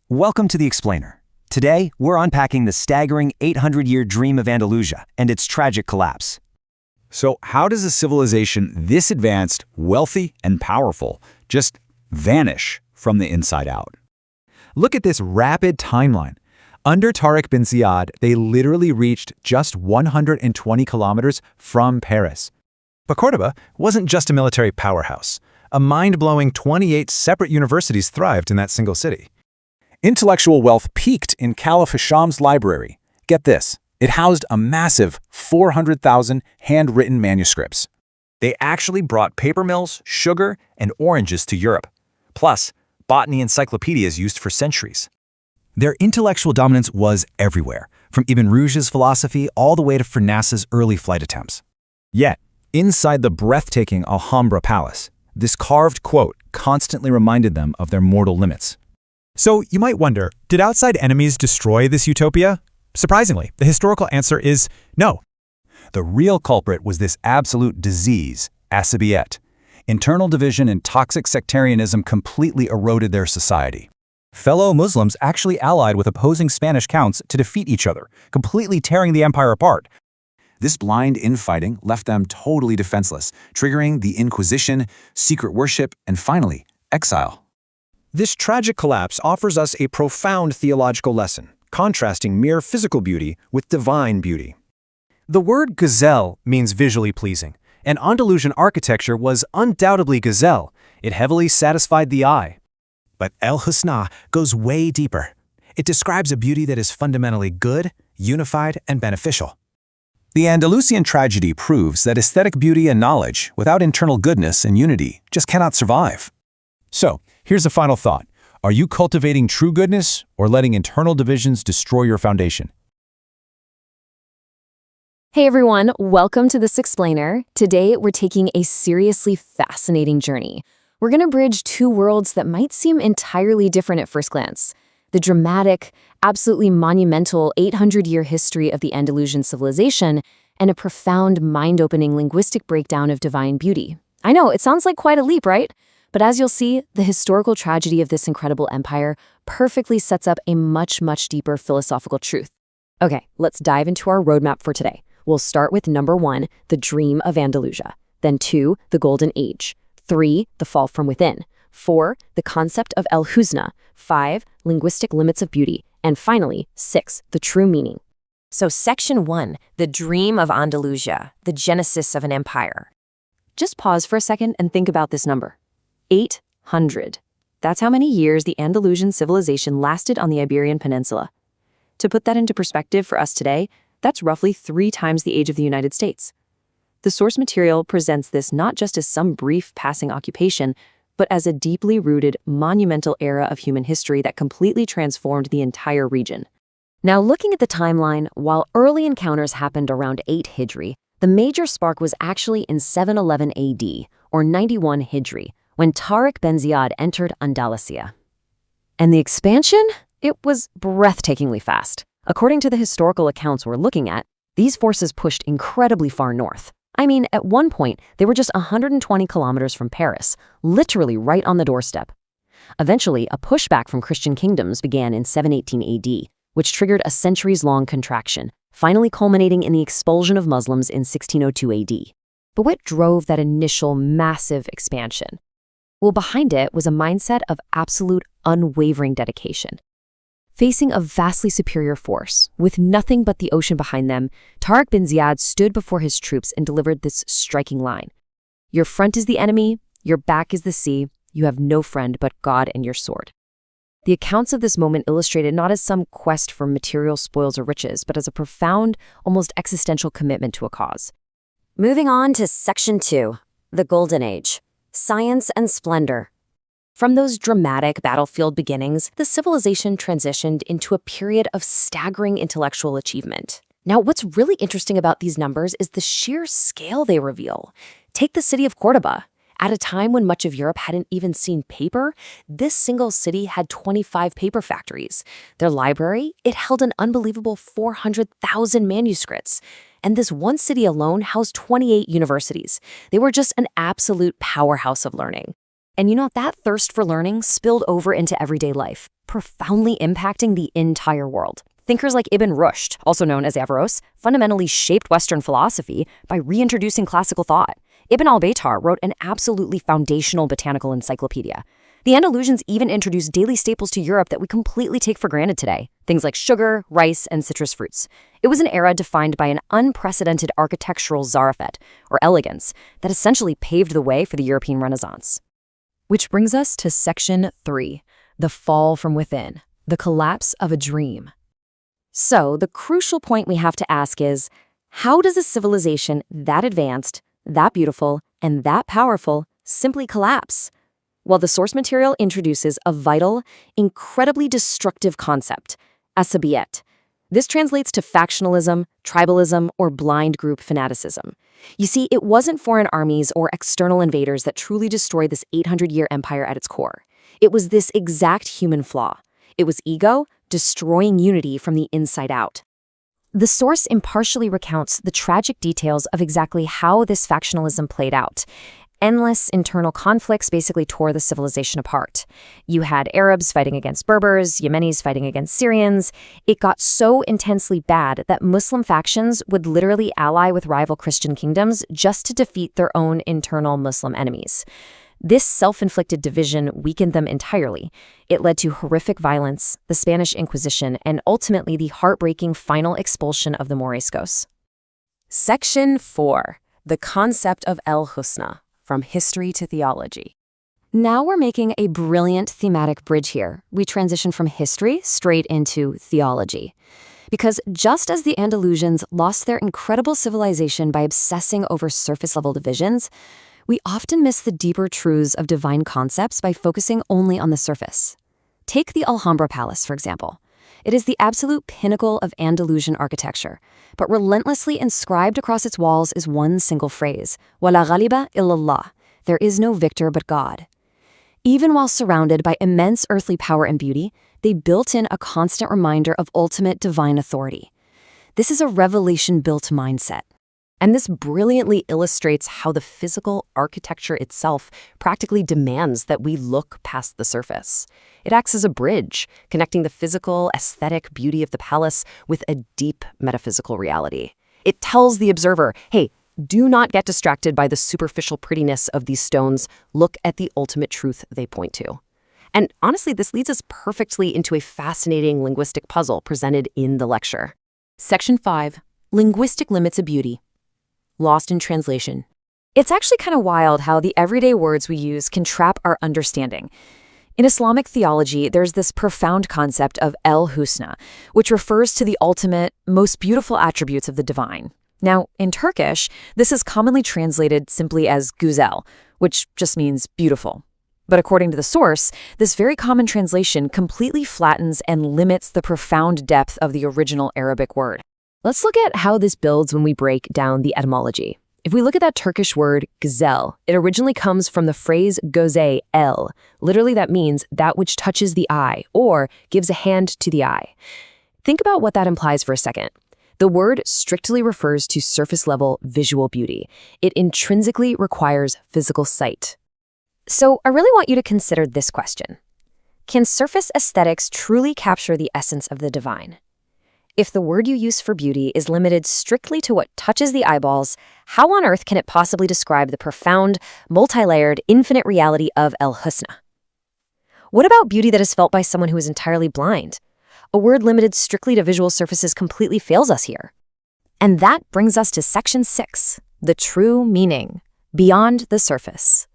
Welcome to The Explainer. Today, we're unpacking the staggering 800-year dream of Andalusia and its tragic collapse. So how does a civilization this advanced, wealthy, and powerful just vanish from the inside out? Look at this rapid timeline. Under Tariq bin Ziyad, they literally reached just 120 kilometers from Paris. But Córdoba wasn't just a military powerhouse. A mind-blowing 28 separate universities thrived in that single city. Intellectual wealth peaked in Caliph Hisham's library. Get this, it housed a massive 400,000 handwritten manuscripts. They actually brought paper mills, sugar, and oranges to Europe. Plus, botany encyclopedias used for centuries. Their intellectual dominance was everywhere, from Ibn Rushd's philosophy all the way to Fernas's early flight attempts. Yet, inside the breathtaking Alhambra Palace, this carved quote constantly reminded them of their mortal limits. So you might wonder, did outside enemies destroy this utopia? Surprisingly, the historical answer is no. The real culprit was this absolute disease, asabiyet. Internal division and toxic sectarianism completely eroded their society. Fellow Muslims actually allied with opposing Spanish counts to defeat each other, completely tearing the empire apart. This blind infighting left them totally defenseless, triggering the Inquisition, secret worship, and finally, exile. This tragic collapse offers us a profound theological lesson, contrasting mere physical beauty with divine beauty. The word gazelle means visually pleasing, and Andalusian architecture was undoubtedly gazelle. It heavily satisfied the eye. But El-Hüsna goes way deeper. It describes a beauty that is fundamentally good, unified, and beneficial. The Andalusian tragedy proves that aesthetic beauty and knowledge, without internal goodness and unity, just cannot survive. So, here's a final thought. Are you cultivating true goodness or letting internal divisions destroy your foundation? Hey everyone, welcome to This Explainer. Today, we're taking a seriously fascinating journey. We're going to bridge two worlds that might seem entirely different at first glance. The dramatic, absolutely monumental 800-year history of the Andalusian civilization and a profound, mind-opening linguistic breakdown of divine beauty. I know, it sounds like quite a leap, right? But as you'll see, the historical tragedy of this incredible empire perfectly sets up a much, much deeper philosophical truth. Okay, let's dive into our roadmap for today. We'll start with number 1, the dream of Andalusia. Then 2, the golden age. 3, the fall from within. 4, the concept of El-Hüsna. 5, linguistic limits of beauty. And finally, 6, the true meaning. So section 1, the dream of Andalusia, the genesis of an empire. Just pause for a second and think about this number. 800. That's how many years the Andalusian civilization lasted on the Iberian Peninsula. To put that into perspective for us today, that's roughly 3 times the age of the United States. The source material presents this not just as some brief passing occupation, but as a deeply rooted, monumental era of human history that completely transformed the entire region. Now, looking at the timeline, while early encounters happened around 8 Hijri, the major spark was actually in 711 AD, or 91 Hijri, when Tariq bin Ziyad entered Andalusia. And the expansion? It was breathtakingly fast. According to the historical accounts we're looking at, these forces pushed incredibly far north. I mean, at one point, they were just 120 kilometers from Paris, literally right on the doorstep. Eventually, a pushback from Christian kingdoms began in 718 AD, which triggered a centuries-long contraction, finally culminating in the expulsion of Muslims in 1602 AD. But what drove that initial massive expansion? Well, behind it was a mindset of absolute, unwavering dedication. Facing a vastly superior force, with nothing but the ocean behind them, Tariq bin Ziyad stood before his troops and delivered this striking line. Your front is the enemy, your back is the sea, you have no friend but God and your sword. The accounts of this moment illustrated not as some quest for material spoils or riches, but as a profound, almost existential commitment to a cause. Moving on to section 2, the golden age, science and splendor. From those dramatic battlefield beginnings, the civilization transitioned into a period of staggering intellectual achievement. Now, what's really interesting about these numbers is the sheer scale they reveal. Take the city of Córdoba. At a time when much of Europe hadn't even seen paper, this single city had 25 paper factories. Their library, it held an unbelievable 400,000 manuscripts. And this one city alone housed 28 universities. They were just an absolute powerhouse of learning. And you know, that thirst for learning spilled over into everyday life. profoundly impacting the entire world. Thinkers like Ibn Rushd, also known as Averroes, fundamentally shaped Western philosophy by reintroducing classical thought. Ibn al-Baytar wrote an absolutely foundational botanical encyclopedia. The Andalusians even introduced daily staples to Europe that we completely take for granted today, things like sugar, rice, and citrus fruits. It was an era defined by an unprecedented architectural zarafet, or elegance, that essentially paved the way for the European Renaissance. Which brings us to Section 3, the fall from within, the collapse of a dream. So, the crucial point we have to ask is, how does a civilization that advanced, that beautiful, and that powerful simply collapse? Well, the source material introduces a vital, incredibly destructive concept, asabiyet. This translates to factionalism, tribalism, or blind group fanaticism. You see, it wasn't foreign armies or external invaders that truly destroyed this 800-year empire at its core. It was this exact human flaw. It was ego, destroying unity from the inside out. The source impartially recounts the tragic details of exactly how this factionalism played out. Endless internal conflicts basically tore the civilization apart. You had Arabs fighting against Berbers, Yemenis fighting against Syrians. It got so intensely bad that Muslim factions would literally ally with rival Christian kingdoms just to defeat their own internal Muslim enemies. This self-inflicted division weakened them entirely. It led to horrific violence, the Spanish Inquisition, and ultimately the heartbreaking final expulsion of the Moriscos. Section 4. The concept of El-Hüsna. From history to theology. Now we're making a brilliant thematic bridge here. We transition from history straight into theology. Because just as the Andalusians lost their incredible civilization by obsessing over surface-level divisions, we often miss the deeper truths of divine concepts by focusing only on the surface. Take the Alhambra Palace, for example. It is the absolute pinnacle of Andalusian architecture, but relentlessly inscribed across its walls is one single phrase, وَلَا غَالِبَ إِلَّا اللَّهِ, there is no victor but God. Even while surrounded by immense earthly power and beauty, they built in a constant reminder of ultimate divine authority. This is a revelation-built mindset. And this brilliantly illustrates how the physical architecture itself practically demands that we look past the surface. It acts as a bridge, connecting the physical, aesthetic beauty of the palace with a deep metaphysical reality. It tells the observer, hey, do not get distracted by the superficial prettiness of these stones. Look at the ultimate truth they point to. And honestly, this leads us perfectly into a fascinating linguistic puzzle presented in the lecture. Section 5. Linguistic limits of beauty. Lost in translation. It's actually kind of wild how the everyday words we use can trap our understanding. In Islamic theology, there's this profound concept of El-Hüsna, which refers to the ultimate, most beautiful attributes of the divine. Now, in Turkish, this is commonly translated simply as güzel, which just means beautiful. But according to the source, this very common translation completely flattens and limits the profound depth of the original Arabic word. Let's look at how this builds when we break down the etymology. If we look at that Turkish word güzel, it originally comes from the phrase göze el. Literally that means that which touches the eye or gives a hand to the eye. Think about what that implies for a second. The word strictly refers to surface-level visual beauty. It intrinsically requires physical sight. So I really want you to consider this question. Can surface aesthetics truly capture the essence of the divine? If the word you use for beauty is limited strictly to what touches the eyeballs, how on earth can it possibly describe the profound, multi-layered, infinite reality of El-Hüsna? What about beauty that is felt by someone who is entirely blind? A word limited strictly to visual surfaces completely fails us here. And that brings us to Section 6, the true meaning, beyond the surface.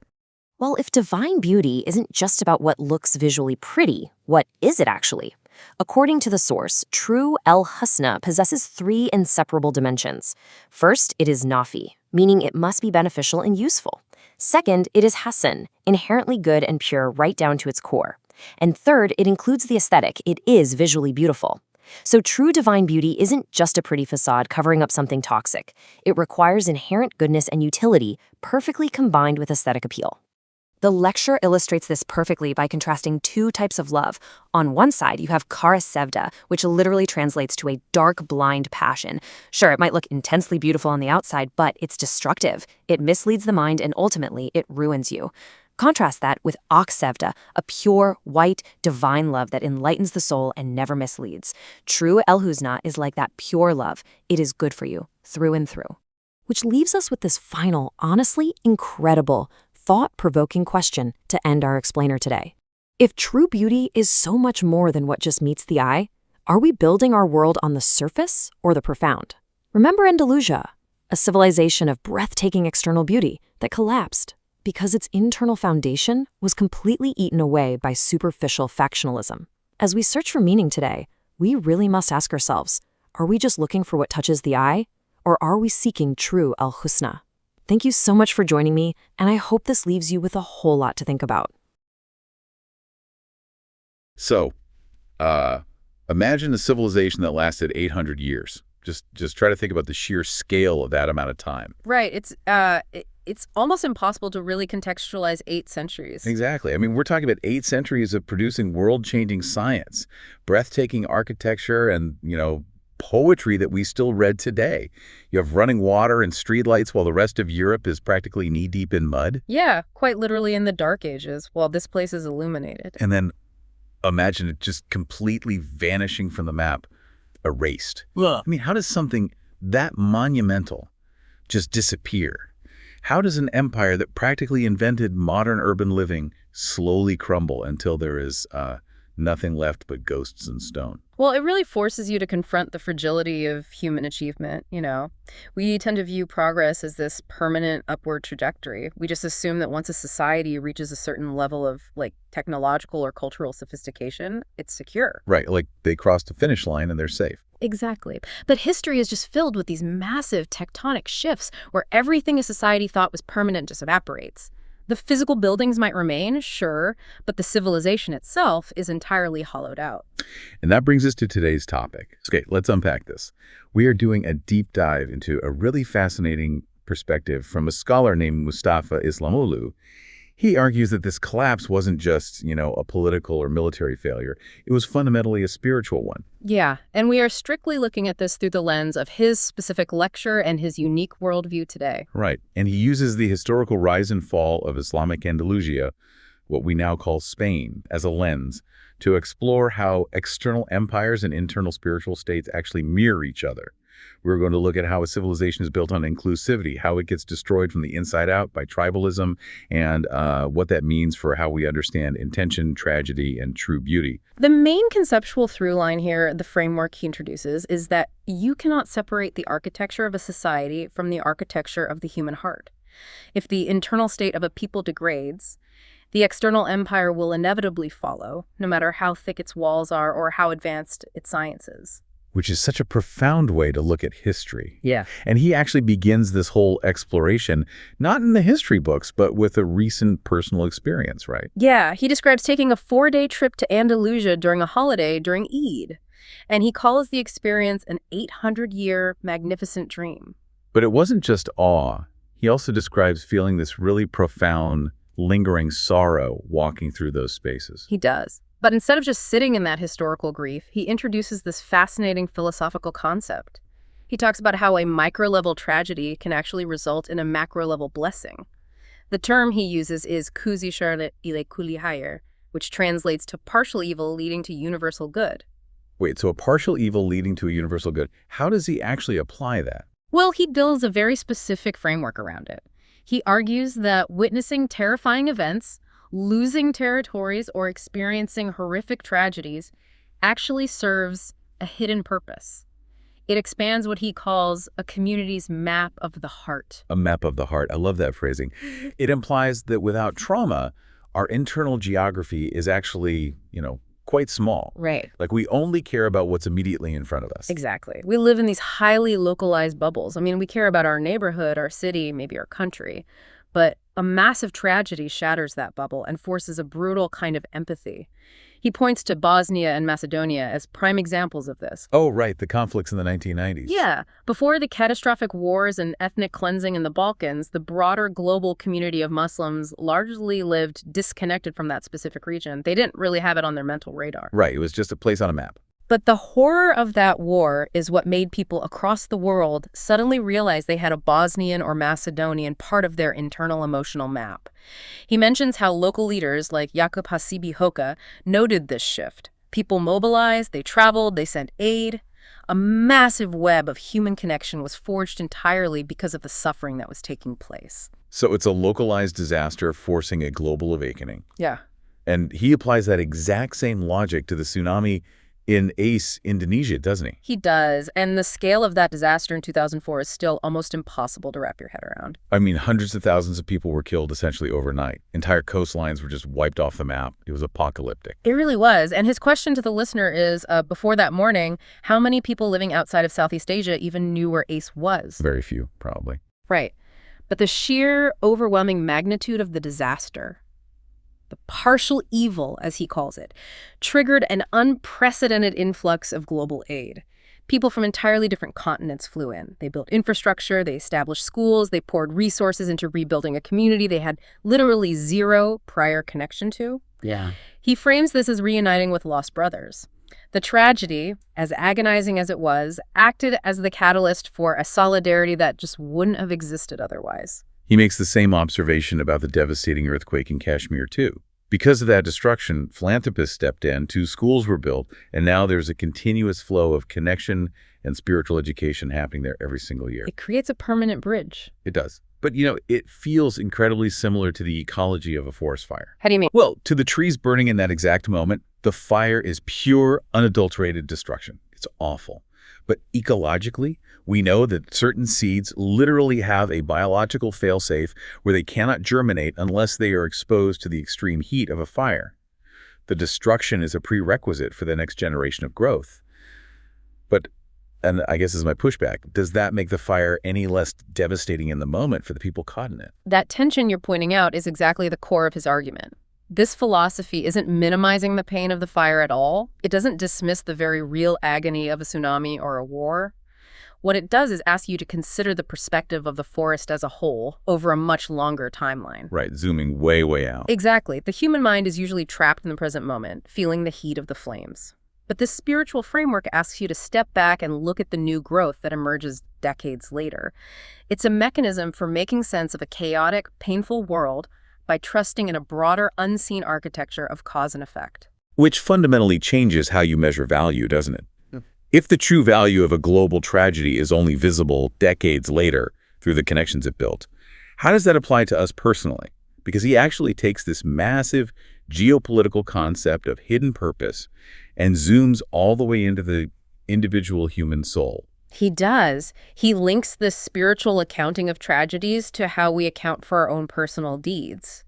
Well, if divine beauty isn't just about what looks visually pretty, what is it actually? According to the source, true El-Hüsna possesses 3 inseparable dimensions. First, it is nafi, meaning it must be beneficial and useful. Second, it is hasan, inherently good and pure right down to its core. And third, it includes the aesthetic. It is visually beautiful. So true divine beauty isn't just a pretty facade covering up something toxic. It requires inherent goodness and utility, perfectly combined with aesthetic appeal. The lecture illustrates this perfectly by contrasting 2 types of love. On one side, you have kara sevda, which literally translates to a dark, blind passion. Sure, it might look intensely beautiful on the outside, but it's destructive. It misleads the mind and ultimately, it ruins you. Contrast that with Aksevda, a pure, white, divine love that enlightens the soul and never misleads. True El-Hüsna is like that pure love. It is good for you, through and through. Which leaves us with this final, honestly incredible, thought-provoking question to end our explainer today. If true beauty is so much more than what just meets the eye, are we building our world on the surface or the profound? Remember Andalusia, a civilization of breathtaking external beauty that collapsed because its internal foundation was completely eaten away by superficial factionalism. As we search for meaning today, we really must ask ourselves, are we just looking for what touches the eye, or are we seeking true El-Hüsna? Thank you so much for joining me, and I hope this leaves you with a whole lot to think about. So, imagine a civilization that lasted 800 years. Just try to think about the sheer scale of that amount of time. Right. It's almost impossible to really contextualize 8 centuries. Exactly. I mean, we're talking about 8 centuries of producing world-changing science, breathtaking architecture, and, poetry that we still read today. You have running water and streetlights while the rest of Europe is practically knee-deep in mud. Yeah, quite literally in the Dark Ages, while this place is illuminated. And then imagine it just completely vanishing from the map, erased. I mean, how does something that monumental just disappear? How does an empire that practically invented modern urban living slowly crumble until there is nothing left but ghosts and stone? Well, it really forces you to confront the fragility of human achievement, We tend to view progress as this permanent upward trajectory. We just assume that once a society reaches a certain level of, technological or cultural sophistication, it's secure. Right, like they crossed the finish line and they're safe. Exactly. But history is just filled with these massive tectonic shifts where everything a society thought was permanent just evaporates. The physical buildings might remain, sure, but the civilization itself is entirely hollowed out. And that brings us to today's topic. Okay, let's unpack this. We are doing a deep dive into a really fascinating perspective from a scholar named Mustafa İslamoğlu. He argues that this collapse wasn't just, a political or military failure. It was fundamentally a spiritual one. Yeah, and we are strictly looking at this through the lens of his specific lecture and his unique worldview today. Right, and he uses the historical rise and fall of Islamic Andalusia, what we now call Spain, as a lens to explore how external empires and internal spiritual states actually mirror each other. We're going to look at how a civilization is built on inclusivity, how it gets destroyed from the inside out by tribalism, and what that means for how we understand intention, tragedy, and true beauty. The main conceptual through line here, the framework he introduces, is that you cannot separate the architecture of a society from the architecture of the human heart. If the internal state of a people degrades, the external empire will inevitably follow, no matter how thick its walls are or how advanced its science is. Which is such a profound way to look at history. Yeah. And he actually begins this whole exploration, not in the history books, but with a recent personal experience, right? Yeah, he describes taking a 4-day trip to Andalusia during a holiday during Eid. And he calls the experience an 800-year magnificent dream. But it wasn't just awe. He also describes feeling this really profound, lingering sorrow walking through those spaces. He does. But instead of just sitting in that historical grief, he introduces this fascinating philosophical concept. He talks about how a micro-level tragedy can actually result in a macro-level blessing. The term he uses is kuzişarlı ile kulli hayır, which translates to partial evil leading to universal good. Wait, so a partial evil leading to a universal good. How does he actually apply that? Well, he builds a very specific framework around it. He argues that witnessing terrifying events, losing territories, or experiencing horrific tragedies actually serves a hidden purpose. It expands what he calls a community's map of the heart. A map of the heart. I love that phrasing. It implies that without trauma, our internal geography is actually, quite small. Right. Like we only care about what's immediately in front of us. Exactly. We live in these highly localized bubbles. I mean, we care about our neighborhood, our city, maybe our country. But a massive tragedy shatters that bubble and forces a brutal kind of empathy. He points to Bosnia and Macedonia as prime examples of this. Oh, right, the conflicts in the 1990s. Yeah. Before the catastrophic wars and ethnic cleansing in the Balkans, the broader global community of Muslims largely lived disconnected from that specific region. They didn't really have it on their mental radar. Right, it was just a place on a map. But the horror of that war is what made people across the world suddenly realize they had a Bosnian or Macedonian part of their internal emotional map. He mentions how local leaders like Jakub Hasibi Hoka noted this shift. People mobilized, they traveled, they sent aid. A massive web of human connection was forged entirely because of the suffering that was taking place. So it's a localized disaster forcing a global awakening. Yeah. And he applies that exact same logic to the tsunami in Indonesia, doesn't he? He does, and the scale of that disaster in 2004 is still almost impossible to wrap your head around. I mean, hundreds of thousands of people were killed essentially overnight. Entire coastlines were just wiped off the map. It was apocalyptic. It really was, and his question to the listener is, before that morning, how many people living outside of Southeast Asia even knew where ACE was? Very few, probably. Right. But the sheer, overwhelming magnitude of the disaster, the partial evil, as he calls it, triggered an unprecedented influx of global aid. People from entirely different continents flew in. They built infrastructure, they established schools, they poured resources into rebuilding a community they had literally zero prior connection to. Yeah. He frames this as reuniting with lost brothers. The tragedy, as agonizing as it was, acted as the catalyst for a solidarity that just wouldn't have existed otherwise. He makes the same observation about the devastating earthquake in Kashmir, too. Because of that destruction, philanthropists stepped in, 2 schools were built, and now there's a continuous flow of connection and spiritual education happening there every single year. It creates a permanent bridge. It does. But, it feels incredibly similar to the ecology of a forest fire. How do you mean? Well, to the trees burning in that exact moment, the fire is pure, unadulterated destruction. It's awful. But ecologically, we know that certain seeds literally have a biological failsafe where they cannot germinate unless they are exposed to the extreme heat of a fire. The destruction is a prerequisite for the next generation of growth. But, and I guess this is my pushback, does that make the fire any less devastating in the moment for the people caught in it? That tension you're pointing out is exactly the core of his argument. This philosophy isn't minimizing the pain of the fire at all. It doesn't dismiss the very real agony of a tsunami or a war. What it does is ask you to consider the perspective of the forest as a whole over a much longer timeline. Right, zooming way, way out. Exactly. The human mind is usually trapped in the present moment, feeling the heat of the flames. But this spiritual framework asks you to step back and look at the new growth that emerges decades later. It's a mechanism for making sense of a chaotic, painful world by trusting in a broader, unseen architecture of cause and effect. Which fundamentally changes how you measure value, doesn't it? If the true value of a global tragedy is only visible decades later through the connections it built, how does that apply to us personally? Because he actually takes this massive geopolitical concept of hidden purpose and zooms all the way into the individual human soul. He does. He links this spiritual accounting of tragedies to how we account for our own personal deeds.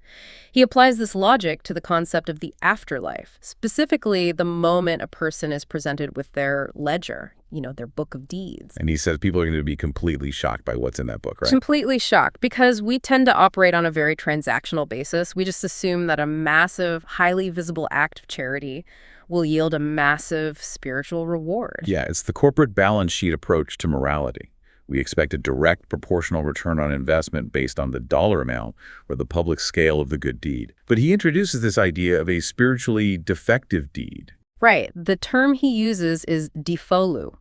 He applies this logic to the concept of the afterlife, specifically the moment a person is presented with their ledger, their book of deeds. And he says people are going to be completely shocked by what's in that book, right? Completely shocked, because we tend to operate on a very transactional basis. We just assume that a massive, highly visible act of charity will yield a massive spiritual reward. Yeah, it's the corporate balance sheet approach to morality. We expect a direct proportional return on investment based on the dollar amount or the public scale of the good deed. But he introduces this idea of a spiritually defective deed. Right. The term he uses is defolu,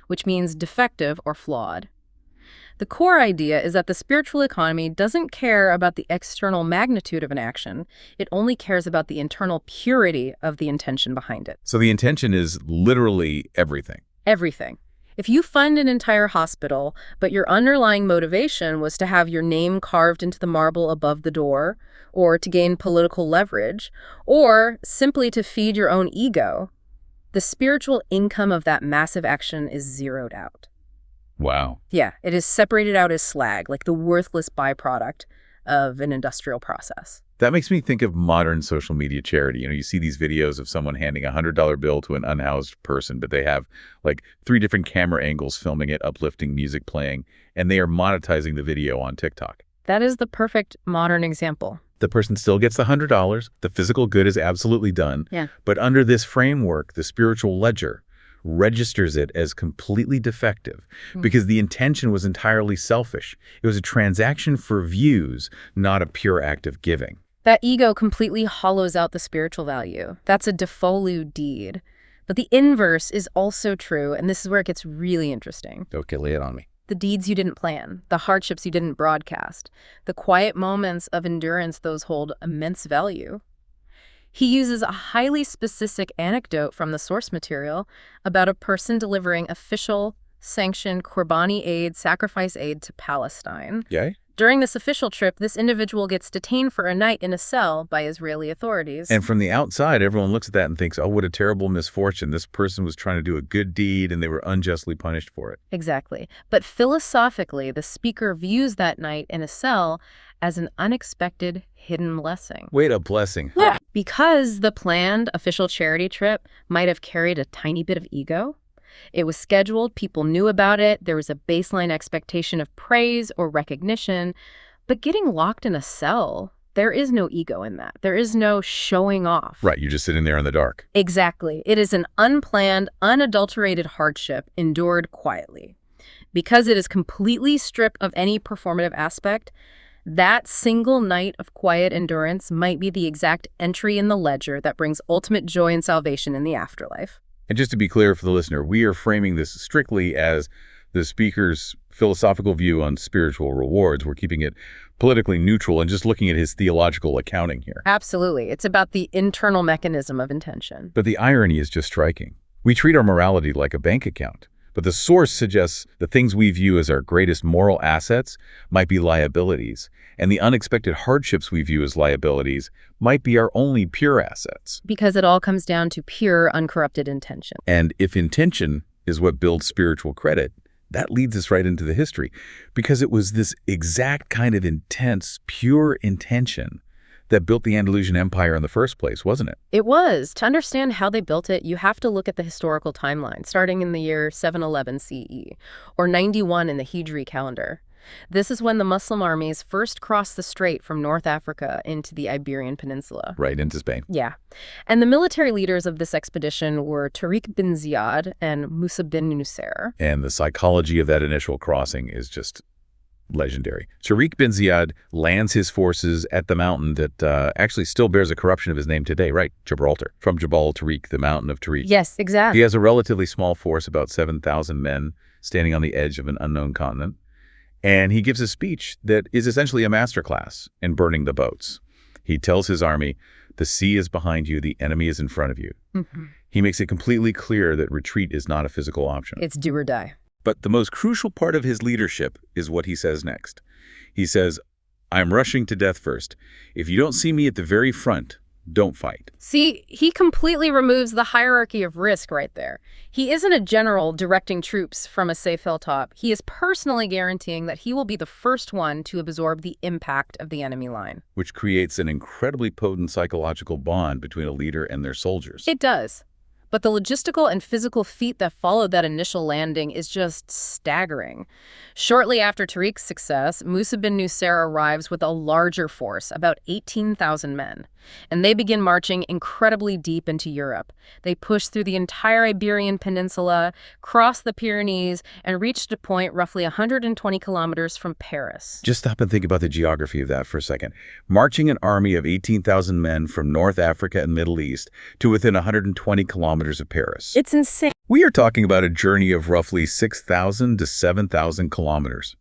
which means defective or flawed. The core idea is that the spiritual economy doesn't care about the external magnitude of an action. It only cares about the internal purity of the intention behind it. So the intention is literally everything. Everything. If you fund an entire hospital, but your underlying motivation was to have your name carved into the marble above the door, or to gain political leverage, or simply to feed your own ego, the spiritual income of that massive action is zeroed out. Wow. Yeah, it is separated out as slag, like the worthless byproduct of an industrial process. That makes me think of modern social media charity. You see these videos of someone handing a $100 bill to an unhoused person, but they have like 3 different camera angles filming it, uplifting music playing, and they are monetizing the video on TikTok. That is the perfect modern example. The person still gets the $100. The physical good is absolutely done. Yeah. But under this framework, the spiritual ledger registers it as completely defective because the intention was entirely selfish. It was a transaction for views, not a pure act of giving. That ego completely hollows out the spiritual value. That's a defolu deed. But the inverse is also true, and this is where it gets really interesting. Okay, lay it on me. The deeds you didn't plan, the hardships you didn't broadcast, the quiet moments of endurance, those hold immense value. He uses a highly specific anecdote from the source material about a person delivering official, sanctioned Qurbani aid, sacrifice aid to Palestine. Yay? During this official trip, this individual gets detained for a night in a cell by Israeli authorities. And from the outside, everyone looks at that and thinks, oh, what a terrible misfortune. This person was trying to do a good deed and they were unjustly punished for it. Exactly. But philosophically, the speaker views that night in a cell as an unexpected hidden blessing. Wait, a blessing. Yeah. Because the planned official charity trip might have carried a tiny bit of ego. It was scheduled, people knew about it, there was a baseline expectation of praise or recognition, but getting locked in a cell, there is no ego in that. There is no showing off. Right, you're just sitting there in the dark. Exactly. It is an unplanned, unadulterated hardship endured quietly. Because it is completely stripped of any performative aspect, that single night of quiet endurance might be the exact entry in the ledger that brings ultimate joy and salvation in the afterlife. And just to be clear for the listener, we are framing this strictly as the speaker's philosophical view on spiritual rewards. We're keeping it politically neutral and just looking at his theological accounting here. Absolutely. It's about the internal mechanism of intention. But the irony is just striking. We treat our morality like a bank account, but the source suggests the things we view as our greatest moral assets might be liabilities, and the unexpected hardships we view as liabilities might be our only pure assets. Because it all comes down to pure, uncorrupted intention. And if intention is what builds spiritual credit, that leads us right into the history, because it was this exact kind of intense, pure intention that built the Andalusian Empire in the first place, wasn't it? It was. To understand how they built it, you have to look at the historical timeline, starting in the year 711 CE, or 91 in the Hijri calendar. This is when the Muslim armies first crossed the strait from North Africa into the Iberian Peninsula. Right, into Spain. Yeah. And the military leaders of this expedition were Tariq bin Ziyad and Musa bin Nusayr. And the psychology of that initial crossing is just legendary. Tariq bin Ziyad lands his forces at the mountain that actually still bears a corruption of his name today, right? Gibraltar. From Jabal Tariq, the mountain of Tariq. Yes, exactly. He has a relatively small force, about 7,000 men, standing on the edge of an unknown continent. And he gives a speech that is essentially a masterclass in burning the boats. He tells his army, the sea is behind you, the enemy is in front of you. Mm-hmm. He makes it completely clear that retreat is not a physical option. It's do or die. But the most crucial part of his leadership is what he says next. He says, I'm rushing to death first. If you don't see me at the very front, don't fight. See, he completely removes the hierarchy of risk right there. He isn't a general directing troops from a safe hilltop. He is personally guaranteeing that he will be the first one to absorb the impact of the enemy line. Which creates an incredibly potent psychological bond between a leader and their soldiers. It does. But the logistical and physical feat that followed that initial landing is just staggering. Shortly after Tariq's success, Musa bin Nusayr arrives with a larger force, about 18,000 men. And they begin marching incredibly deep into Europe. They push through the entire Iberian Peninsula, cross the Pyrenees, and reached a point roughly 120 kilometers from Paris. Just stop and think about the geography of that for a second. Marching an army of 18,000 men from North Africa and Middle East to within 120 kilometers of Paris. It's insane. We are talking about a journey of roughly 6,000 to 7,000 kilometers.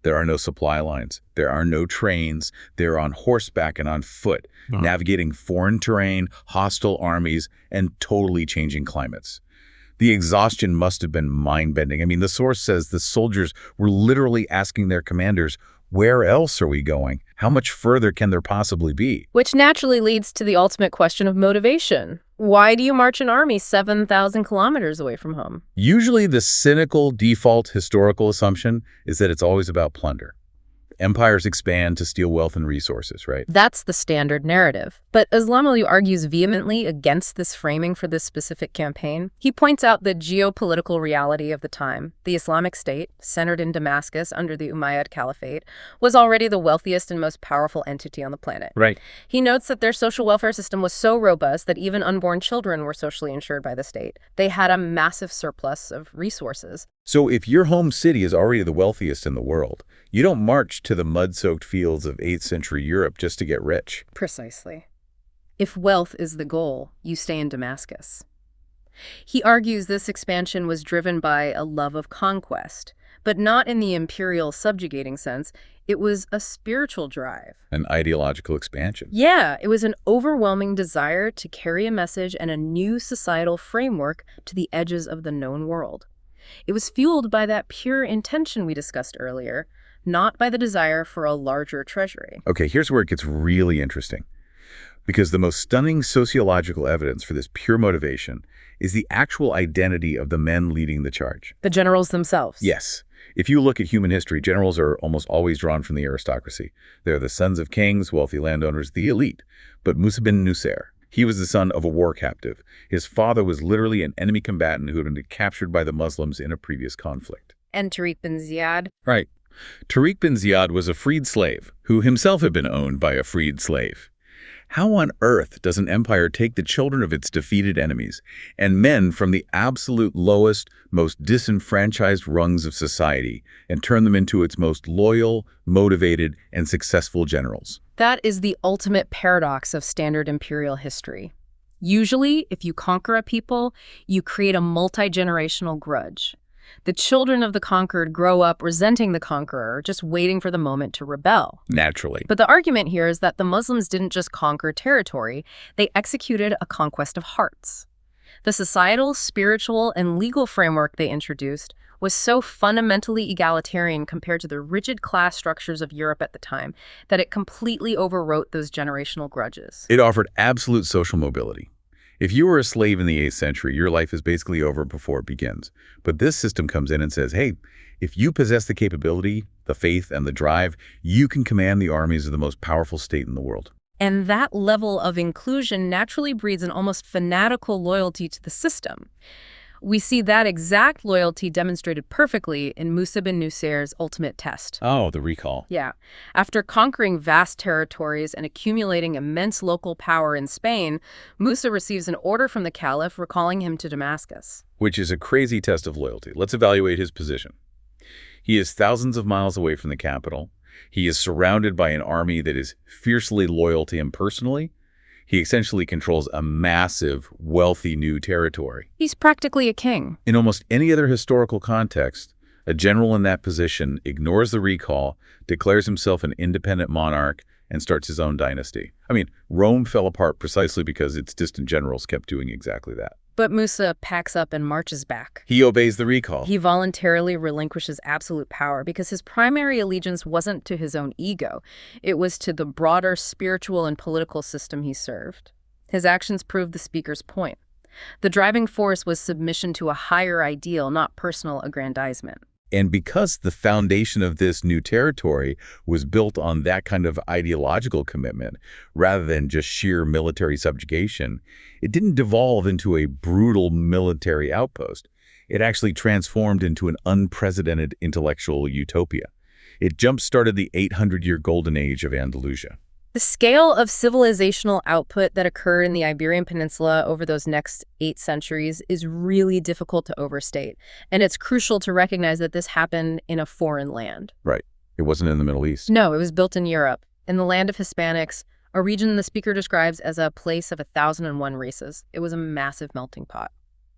There are no supply lines. There are no trains. They're on horseback and on foot, navigating foreign terrain, hostile armies, and totally changing climates. The exhaustion must have been mind-bending. I mean, the source says the soldiers were literally asking their commanders, where else are we going? How much further can there possibly be? Which naturally leads to the ultimate question of motivation. Why do you march an army 7,000 kilometers away from home? Usually the cynical default historical assumption is that it's always about plunder. Empires expand to steal wealth and resources, right? That's the standard narrative. But Islamolu argues vehemently against this framing for this specific campaign. He points out the geopolitical reality of the time. The Islamic State, centered in Damascus under the Umayyad Caliphate, was already the wealthiest and most powerful entity on the planet. Right. He notes that their social welfare system was so robust that even unborn children were socially insured by the state. They had a massive surplus of resources. So if your home city is already the wealthiest in the world, you don't march to the mud-soaked fields of 8th century Europe just to get rich. Precisely. If wealth is the goal, you stay in Damascus. He argues this expansion was driven by a love of conquest, but not in the imperial subjugating sense. It was a spiritual drive. An ideological expansion. Yeah, it was an overwhelming desire to carry a message and a new societal framework to the edges of the known world. It was fueled by that pure intention we discussed earlier, not by the desire for a larger treasury. Okay, here's where it gets really interesting. Because the most stunning sociological evidence for this pure motivation is the actual identity of the men leading the charge. The generals themselves. Yes. If you look at human history, generals are almost always drawn from the aristocracy. They're the sons of kings, wealthy landowners, the elite. But Musa bin Nusayr, he was the son of a war captive. His father was literally an enemy combatant who had been captured by the Muslims in a previous conflict. And Tariq bin Ziyad. Right. Tariq bin Ziyad was a freed slave who himself had been owned by a freed slave. How on earth does an empire take the children of its defeated enemies and men from the absolute lowest, most disenfranchised rungs of society and turn them into its most loyal, motivated, and successful generals? That is the ultimate paradox of standard imperial history. Usually, if you conquer a people, you create a multi-generational grudge. The children of the conquered grow up resenting the conqueror, just waiting for the moment to rebel. Naturally. But the argument here is that the Muslims didn't just conquer territory, they executed a conquest of hearts. The societal, spiritual, and legal framework they introduced was so fundamentally egalitarian compared to the rigid class structures of Europe at the time that it completely overwrote those generational grudges. It offered absolute social mobility. If you were a slave in the 8th century, your life is basically over before it begins. But this system comes in and says, hey, if you possess the capability, the faith, and the drive, you can command the armies of the most powerful state in the world. And that level of inclusion naturally breeds an almost fanatical loyalty to the system. We see that exact loyalty demonstrated perfectly in Musa bin Nusayr's ultimate test. Oh, the recall. Yeah. After conquering vast territories and accumulating immense local power in Spain, Musa receives an order from the Caliph recalling him to Damascus. Which is a crazy test of loyalty. Let's evaluate his position. He is thousands of miles away from the capital. He is surrounded by an army that is fiercely loyal to him personally. He essentially controls a massive, wealthy new territory. He's practically a king. In almost any other historical context, a general in that position ignores the recall, declares himself an independent monarch, and starts his own dynasty. I mean, Rome fell apart precisely because its distant generals kept doing exactly that. But Musa packs up and marches back. He obeys the recall. He voluntarily relinquishes absolute power because his primary allegiance wasn't to his own ego. It was to the broader spiritual and political system he served. His actions proved the speaker's point. The driving force was submission to a higher ideal, not personal aggrandizement. And because the foundation of this new territory was built on that kind of ideological commitment, rather than just sheer military subjugation, it didn't devolve into a brutal military outpost. It actually transformed into an unprecedented intellectual utopia. It jump-started the 800-year golden age of Andalusia. The scale of civilizational output that occurred in the Iberian Peninsula over those next 8 centuries is really difficult to overstate, and it's crucial to recognize that this happened in a foreign land. Right. It wasn't in the Middle East. No, it was built in Europe, in the land of Hispanics, a region the speaker describes as a place of 1,001 races. It was a massive melting pot.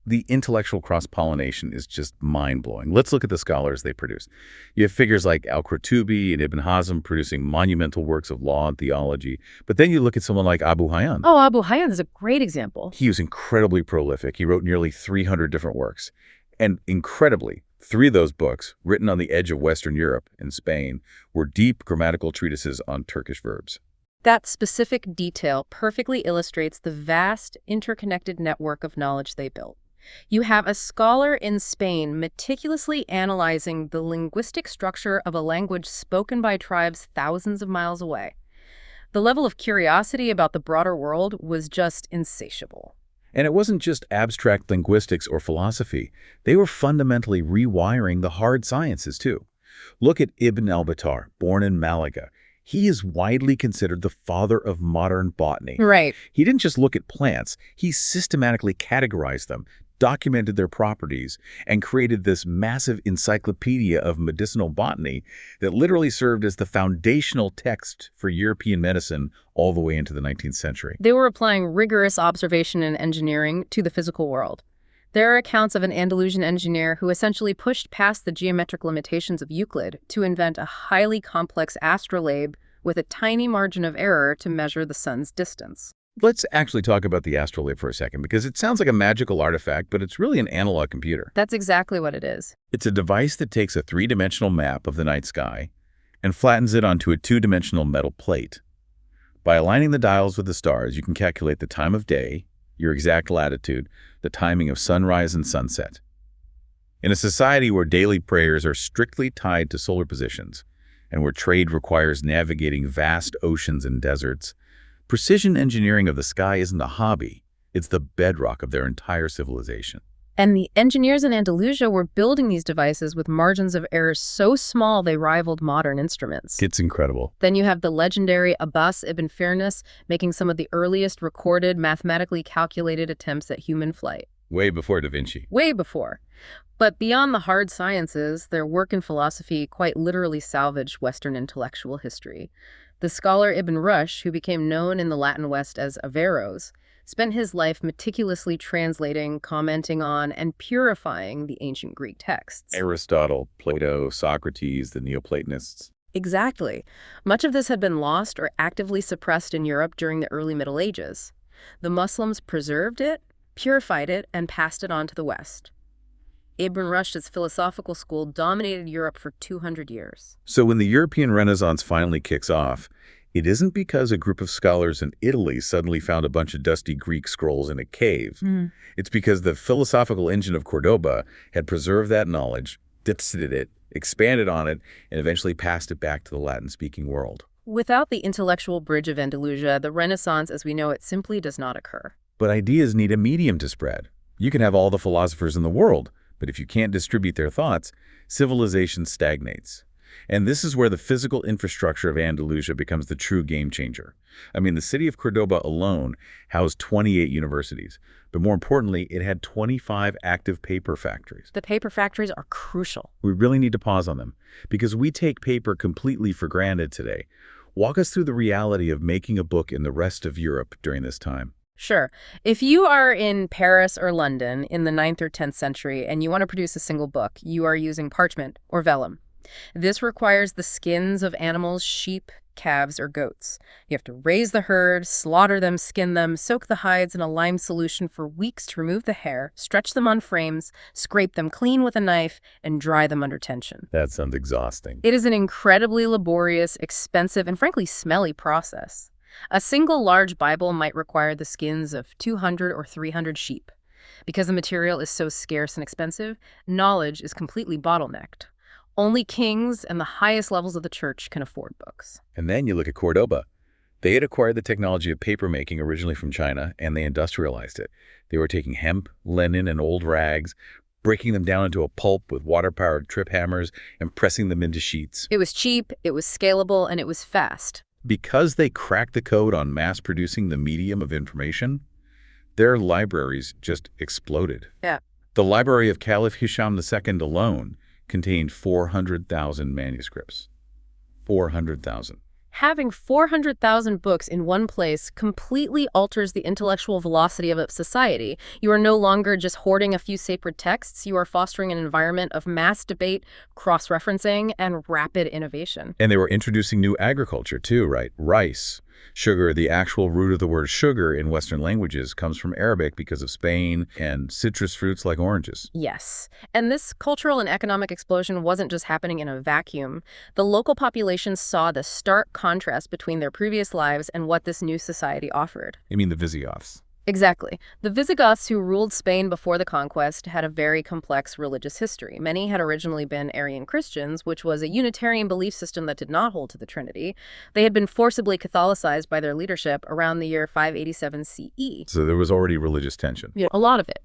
The intellectual cross-pollination is just mind-blowing. Let's look at the scholars they produced. You have figures like Al-Qurtubi and Ibn Hazm producing monumental works of law and theology. But then you look at someone like Abu Hayyan. Oh, Abu Hayyan is a great example. He was incredibly prolific. He wrote nearly 300 different works. And incredibly, 3 of those books, written on the edge of Western Europe in Spain, were deep grammatical treatises on Turkish verbs. That specific detail perfectly illustrates the vast, interconnected network of knowledge they built. You have a scholar in Spain meticulously analyzing the linguistic structure of a language spoken by tribes thousands of miles away. The level of curiosity about the broader world was just insatiable. And it wasn't just abstract linguistics or philosophy. They were fundamentally rewiring the hard sciences, too. Look at Ibn al-Battar, born in Malaga. He is widely considered the father of modern botany. Right. He didn't just look at plants. He systematically categorized them, documented their properties, and created this massive encyclopedia of medicinal botany that literally served as the foundational text for European medicine all the way into the 19th century. They were applying rigorous observation and engineering to the physical world. There are accounts of an Andalusian engineer who essentially pushed past the geometric limitations of Euclid to invent a highly complex astrolabe with a tiny margin of error to measure the sun's distance. Let's actually talk about the astrolabe for a second, because it sounds like a magical artifact, but it's really an analog computer. That's exactly what it is. It's a device that takes a three-dimensional map of the night sky and flattens it onto a two-dimensional metal plate. By aligning the dials with the stars, you can calculate the time of day, your exact latitude, the timing of sunrise and sunset. In a society where daily prayers are strictly tied to solar positions, and where trade requires navigating vast oceans and deserts, precision engineering of the sky isn't a hobby, it's the bedrock of their entire civilization. And the engineers in Andalusia were building these devices with margins of error so small they rivaled modern instruments. It's incredible. Then you have the legendary Abbas ibn Firnas making some of the earliest recorded, mathematically calculated attempts at human flight. Way before Da Vinci. Way before. But beyond the hard sciences, their work in philosophy quite literally salvaged Western intellectual history. The scholar Ibn Rushd, who became known in the Latin West as Averroes, spent his life meticulously translating, commenting on, and purifying the ancient Greek texts. Aristotle, Plato, Socrates, the Neoplatonists. Exactly. Much of this had been lost or actively suppressed in Europe during the early Middle Ages. The Muslims preserved it, purified it, and passed it on to the West. Ibn Rushd's philosophical school dominated Europe for 200 years. So when the European Renaissance finally kicks off, it isn't because a group of scholars in Italy suddenly found a bunch of dusty Greek scrolls in a cave. It's because the philosophical engine of Cordoba had preserved that knowledge, distilled it, expanded on it, and eventually passed it back to the Latin-speaking world. Without the intellectual bridge of Andalusia, the Renaissance as we know it simply does not occur. But ideas need a medium to spread. You can have all the philosophers in the world, but if you can't distribute their thoughts, civilization stagnates. And this is where the physical infrastructure of Andalusia becomes the true game changer. I mean, the city of Cordoba alone housed 28 universities, but more importantly, it had 25 active paper factories. The paper factories are crucial. We really need to pause on them, because we take paper completely for granted today. Walk us through the reality of making a book in the rest of Europe during this time. Sure. If you are in Paris or London in the 9th or 10th century and you want to produce a single book, you are using parchment or vellum. This requires the skins of animals, sheep, calves, or goats. You have to raise the herd, slaughter them, skin them, soak the hides in a lime solution for weeks to remove the hair, stretch them on frames, scrape them clean with a knife, and dry them under tension. That sounds exhausting. It is an incredibly laborious, expensive, and frankly smelly process. A single large Bible might require the skins of 200 or 300 sheep. Because the material is so scarce and expensive, knowledge is completely bottlenecked. Only kings and the highest levels of the church can afford books. And then you look at Cordoba. They had acquired the technology of paper making originally from China, and they industrialized it. They were taking hemp, linen, and old rags, breaking them down into a pulp with water-powered trip hammers, and pressing them into sheets. It was cheap, it was scalable, and it was fast. Because they cracked the code on mass-producing the medium of information, their libraries just exploded. Yeah. The library of Caliph Hisham II alone contained 400,000 manuscripts. 400,000. Having 400,000 books in one place completely alters the intellectual velocity of a society. You are no longer just hoarding a few sacred texts. You are fostering an environment of mass debate, cross-referencing, and rapid innovation. And they were introducing new agriculture too, right? Rice, sugar. The actual root of the word sugar in Western languages comes from Arabic because of Spain, and citrus fruits like oranges. Yes. And this cultural and economic explosion wasn't just happening in a vacuum. The local population saw the stark contrast between their previous lives and what this new society offered. You mean the Visigoths? Exactly. The Visigoths, who ruled Spain before the conquest, had a very complex religious history. Many had originally been Arian Christians, which was a Unitarian belief system that did not hold to the Trinity. They had been forcibly Catholicized by their leadership around the year 587 CE. So there was already religious tension. Yeah, a lot of it.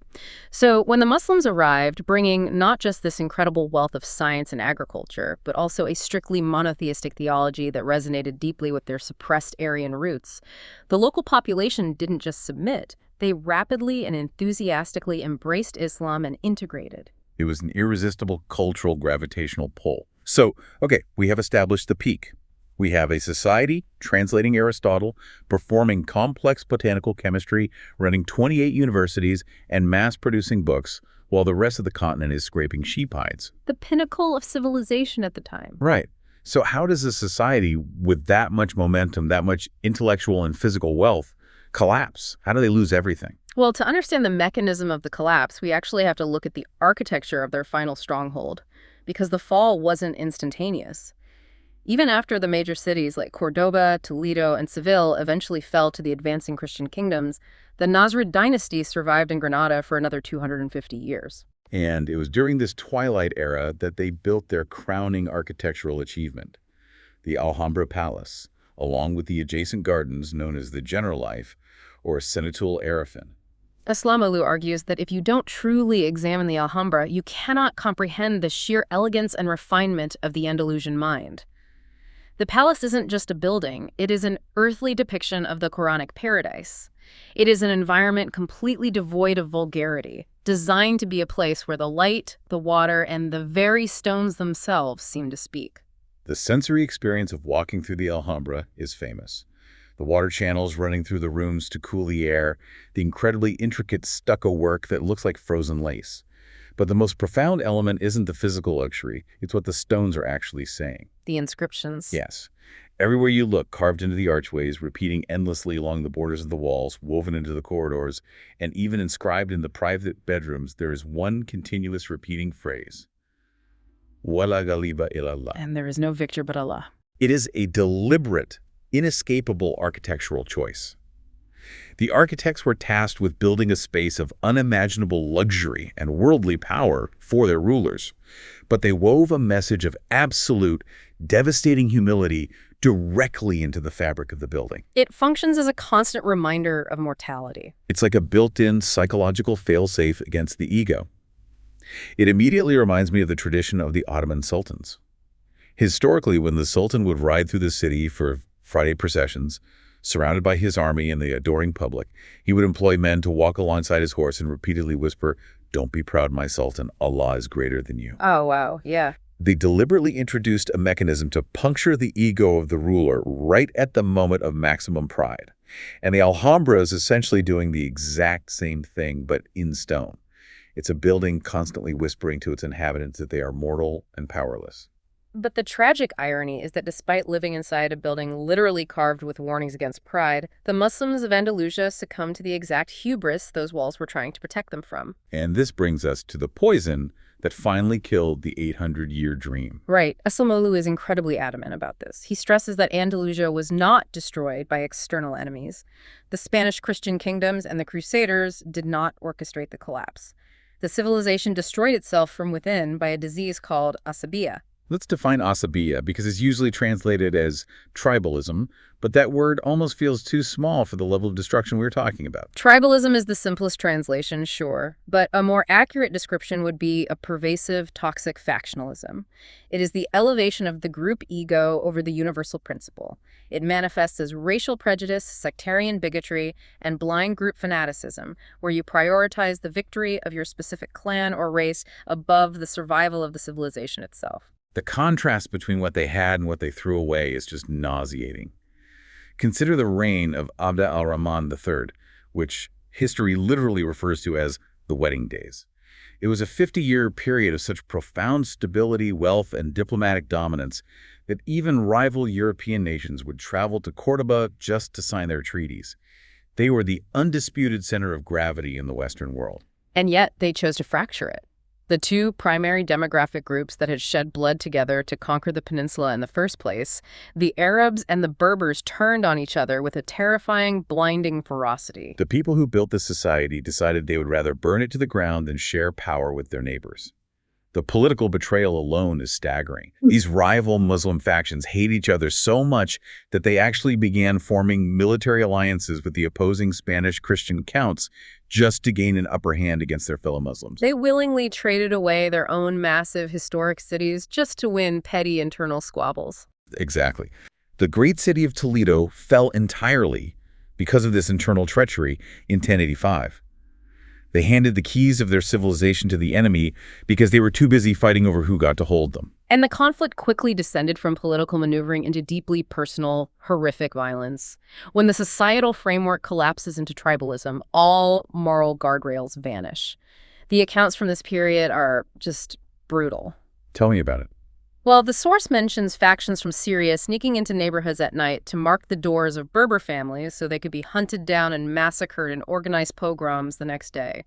So when the Muslims arrived, bringing not just this incredible wealth of science and agriculture, but also a strictly monotheistic theology that resonated deeply with their suppressed Arian roots, the local population didn't just submit. They rapidly and enthusiastically embraced Islam and integrated. It was an irresistible cultural gravitational pull. So, okay, we have established the peak. We have a society, translating Aristotle, performing complex botanical chemistry, running 28 universities, and mass-producing books, while the rest of the continent is scraping sheep hides. The pinnacle of civilization at the time. Right. So how does a society with that much momentum, that much intellectual and physical wealth, collapse? How do they lose everything? Well, to understand the mechanism of the collapse, we actually have to look at the architecture of their final stronghold, because the fall wasn't instantaneous. Even after the major cities like Cordoba, Toledo, and Seville eventually fell to the advancing Christian kingdoms, the Nasrid dynasty survived in Granada for another 250 years. And it was during this twilight era that they built their crowning architectural achievement, the Alhambra Palace, along with the adjacent gardens known as the Generalife, or Sunnatullah. Islamoğlu argues that if you don't truly examine the Alhambra, you cannot comprehend the sheer elegance and refinement of the Andalusian mind. The palace isn't just a building, it is an earthly depiction of the Quranic paradise. It is an environment completely devoid of vulgarity, designed to be a place where the light, the water, and the very stones themselves seem to speak. The sensory experience of walking through the Alhambra is famous. The water channels running through the rooms to cool the air, the incredibly intricate stucco work that looks like frozen lace. But the most profound element isn't the physical luxury, it's what the stones are actually saying. The inscriptions. Yes. Everywhere you look, carved into the archways, repeating endlessly along the borders of the walls, woven into the corridors, and even inscribed in the private bedrooms, there is one continuous repeating phrase. Wala ghaliba illallah. And there is no victor but Allah. It is a deliberate, inescapable architectural choice. The architects were tasked with building a space of unimaginable luxury and worldly power for their rulers, but they wove a message of absolute, devastating humility directly into the fabric of the building. It functions as a constant reminder of mortality. It's like a built-in psychological fail-safe against the ego. It immediately reminds me of the tradition of the Ottoman sultans. Historically, when the sultan would ride through the city for Friday processions, surrounded by his army and the adoring public, he would employ men to walk alongside his horse and repeatedly whisper, "Don't be proud, my sultan, Allah is greater than you." Oh, wow, yeah. They deliberately introduced a mechanism to puncture the ego of the ruler right at the moment of maximum pride. And the Alhambra is essentially doing the exact same thing, but in stone. It's a building constantly whispering to its inhabitants that they are mortal and powerless. But the tragic irony is that despite living inside a building literally carved with warnings against pride, the Muslims of Andalusia succumbed to the exact hubris those walls were trying to protect them from. And this brings us to the poison that finally killed the 800-year dream. Right. Islamoğlu is incredibly adamant about this. He stresses that Andalusia was not destroyed by external enemies. The Spanish Christian kingdoms and the Crusaders did not orchestrate the collapse. The civilization destroyed itself from within by a disease called asabiya. Let's define asabiya, because it's usually translated as tribalism, but that word almost feels too small for the level of destruction we were talking about. Tribalism is the simplest translation, sure, but a more accurate description would be a pervasive, toxic factionalism. It is the elevation of the group ego over the universal principle. It manifests as racial prejudice, sectarian bigotry, and blind group fanaticism, where you prioritize the victory of your specific clan or race above the survival of the civilization itself. The contrast between what they had and what they threw away is just nauseating. Consider the reign of Abd al-Rahman III, which history literally refers to as the wedding days. It was a 50-year period of such profound stability, wealth, and diplomatic dominance that even rival European nations would travel to Cordoba just to sign their treaties. They were the undisputed center of gravity in the Western world. And yet they chose to fracture it. The two primary demographic groups that had shed blood together to conquer the peninsula in the first place, the Arabs and the Berbers, turned on each other with a terrifying, blinding ferocity. The people who built this society decided they would rather burn it to the ground than share power with their neighbors. The political betrayal alone is staggering. These rival Muslim factions hate each other so much that they actually began forming military alliances with the opposing Spanish Christian counts just to gain an upper hand against their fellow Muslims. They willingly traded away their own massive historic cities just to win petty internal squabbles. Exactly. The great city of Toledo fell entirely because of this internal treachery in 1085. They handed the keys of their civilization to the enemy because they were too busy fighting over who got to hold them. And the conflict quickly descended from political maneuvering into deeply personal, horrific violence. When the societal framework collapses into tribalism, all moral guardrails vanish. The accounts from this period are just brutal. Tell me about it. Well, the source mentions factions from Syria sneaking into neighborhoods at night to mark the doors of Berber families so they could be hunted down and massacred in organized pogroms the next day.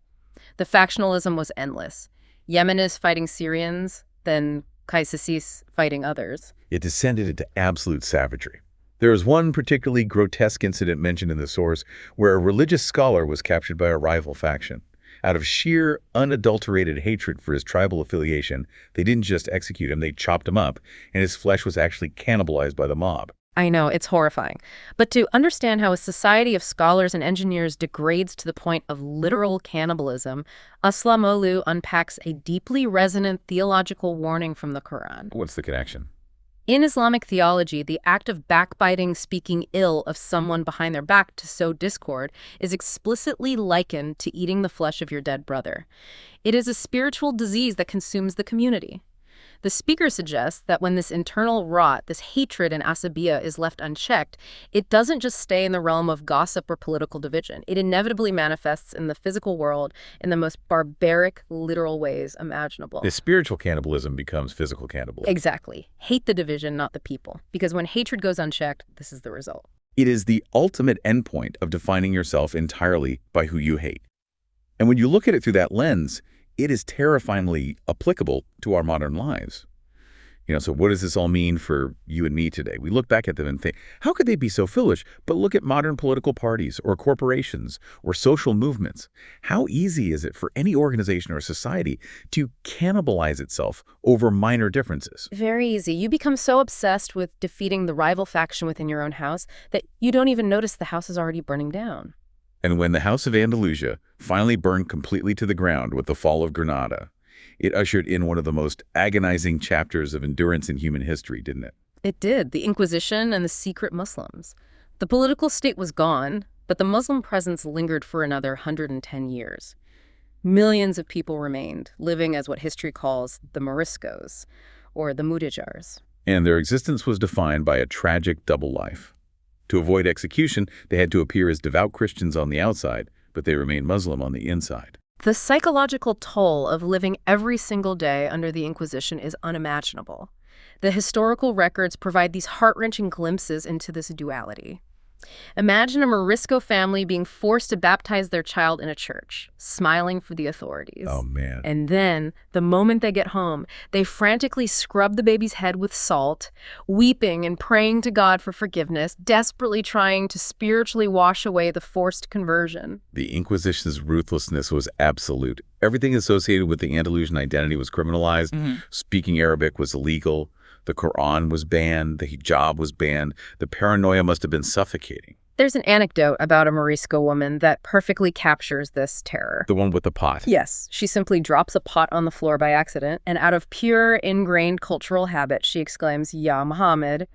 The factionalism was endless. Yemenis fighting Syrians, then Kaisasis fighting others. It descended into absolute savagery. There is one particularly grotesque incident mentioned in the source where a religious scholar was captured by a rival faction. Out of sheer, unadulterated hatred for his tribal affiliation, they didn't just execute him, they chopped him up, and his flesh was actually cannibalized by the mob. I know, it's horrifying. But to understand how a society of scholars and engineers degrades to the point of literal cannibalism, Islamoğlu unpacks a deeply resonant theological warning from the Quran. What's the connection? In Islamic theology, the act of backbiting, speaking ill of someone behind their back to sow discord, is explicitly likened to eating the flesh of your dead brother. It is a spiritual disease that consumes the community. The speaker suggests that when this internal rot, this hatred and asabiya is left unchecked, it doesn't just stay in the realm of gossip or political division. It inevitably manifests in the physical world in the most barbaric, literal ways imaginable. The spiritual cannibalism becomes physical cannibalism. Exactly. Hate the division, not the people. Because when hatred goes unchecked, this is the result. It is the ultimate endpoint of defining yourself entirely by who you hate. And when you look at it through that lens, it is terrifyingly applicable to our modern lives. So what does this all mean for you and me today? We look back at them and think, how could they be so foolish? But look at modern political parties or corporations or social movements. How easy is it for any organization or society to cannibalize itself over minor differences? Very easy. You become so obsessed with defeating the rival faction within your own house that you don't even notice the house is already burning down. And when the House of Andalusia finally burned completely to the ground with the fall of Granada, it ushered in one of the most agonizing chapters of endurance in human history, didn't it? It did. The Inquisition and the secret Muslims. The political state was gone, but the Muslim presence lingered for another 110 years. Millions of people remained, living as what history calls the Moriscos, or the Mudéjars. And their existence was defined by a tragic double life. To avoid execution, they had to appear as devout Christians on the outside, but they remained Muslim on the inside. The psychological toll of living every single day under the Inquisition is unimaginable. The historical records provide these heart-wrenching glimpses into this duality. Imagine a Morisco family being forced to baptize their child in a church, smiling for the authorities. Oh, man. And then, the moment they get home, they frantically scrub the baby's head with salt, weeping and praying to God for forgiveness, desperately trying to spiritually wash away the forced conversion. The Inquisition's ruthlessness was absolute. Everything associated with the Andalusian identity was criminalized. Speaking Arabic was illegal. The Quran was banned, the hijab was banned. The paranoia must have been suffocating. There's an anecdote about a Morisco woman that perfectly captures this terror. The one with the pot. Yes, she simply drops a pot on the floor by accident, and out of pure, ingrained cultural habit, she exclaims, "Ya Muhammad,"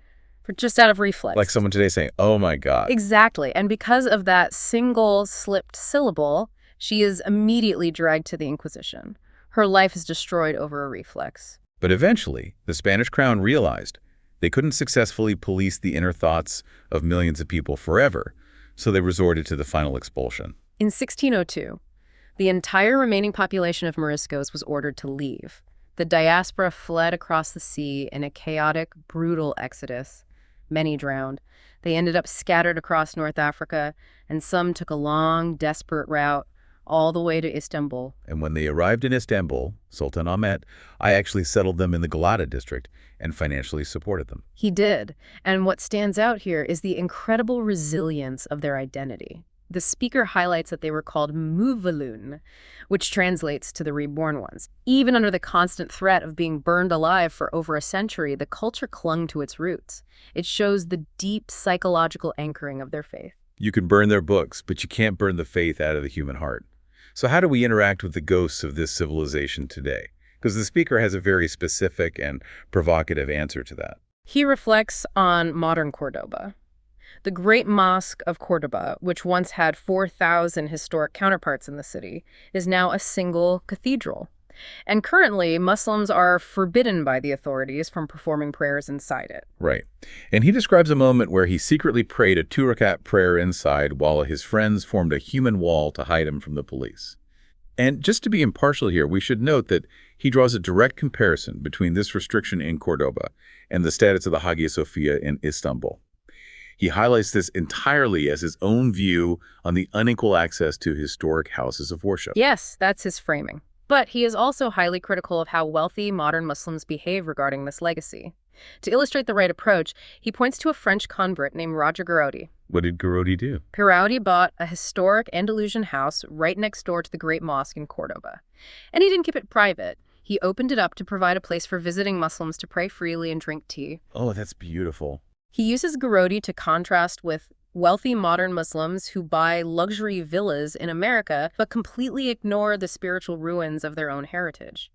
just out of reflex. Like someone today saying, "Oh my God." Exactly, and because of that single slipped syllable, she is immediately dragged to the Inquisition. Her life is destroyed over a reflex. But eventually, the Spanish crown realized they couldn't successfully police the inner thoughts of millions of people forever, so they resorted to the final expulsion. In 1602, the entire remaining population of Moriscos was ordered to leave. The diaspora fled across the sea in a chaotic, brutal exodus. Many drowned. They ended up scattered across North Africa, and some took a long, desperate route all the way to Istanbul. And when they arrived in Istanbul, Sultan Ahmet, I actually settled them in the Galata district and financially supported them. He did. And what stands out here is the incredible resilience of their identity. The speaker highlights that they were called Muvalun, which translates to the reborn ones. Even under the constant threat of being burned alive for over a century, the culture clung to its roots. It shows the deep psychological anchoring of their faith. You can burn their books, but you can't burn the faith out of the human heart. So how do we interact with the ghosts of this civilization today? Because the speaker has a very specific and provocative answer to that. He reflects on modern Cordoba. The Great Mosque of Cordoba, which once had 4,000 historic counterparts in the city, is now a single cathedral. And currently, Muslims are forbidden by the authorities from performing prayers inside it. Right. And he describes a moment where he secretly prayed a 2-rakat prayer inside while his friends formed a human wall to hide him from the police. And just to be impartial here, we should note that he draws a direct comparison between this restriction in Cordoba and the status of the Hagia Sophia in Istanbul. He highlights this entirely as his own view on the unequal access to historic houses of worship. Yes, that's his framing. But he is also highly critical of how wealthy modern Muslims behave regarding this legacy. To illustrate the right approach, he points to a French convert named Roger Garaudy. What did Garaudy do? Garaudy bought a historic Andalusian house right next door to the Great Mosque in Cordoba. And he didn't keep it private. He opened it up to provide a place for visiting Muslims to pray freely and drink tea. Oh, that's beautiful. He uses Garaudy to contrast with wealthy modern Muslims who buy luxury villas in America but completely ignore the spiritual ruins of their own heritage.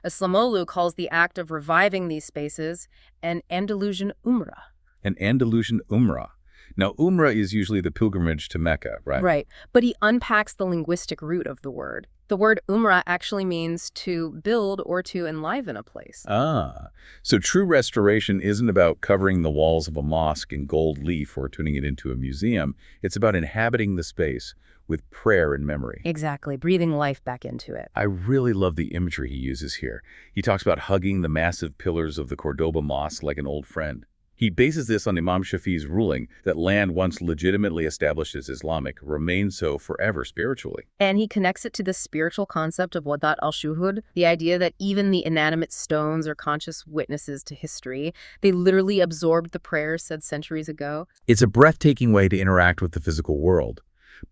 Islamoğlu calls the act of reviving these spaces an Andalusian umrah. An Andalusian umrah. Now, umrah is usually the pilgrimage to Mecca, right? Right, but he unpacks the linguistic root of the word. The word umrah actually means to build or to enliven a place. Ah, so true restoration isn't about covering the walls of a mosque in gold leaf or turning it into a museum. It's about inhabiting the space with prayer and memory. Exactly, breathing life back into it. I really love the imagery he uses here. He talks about hugging the massive pillars of the Cordoba Mosque like an old friend. He bases this on Imam Shafi's ruling that land once legitimately established as Islamic remains so forever spiritually. And he connects it to the spiritual concept of wadat al-shuhud, the idea that even the inanimate stones are conscious witnesses to history. They literally absorbed the prayers said centuries ago. It's a breathtaking way to interact with the physical world.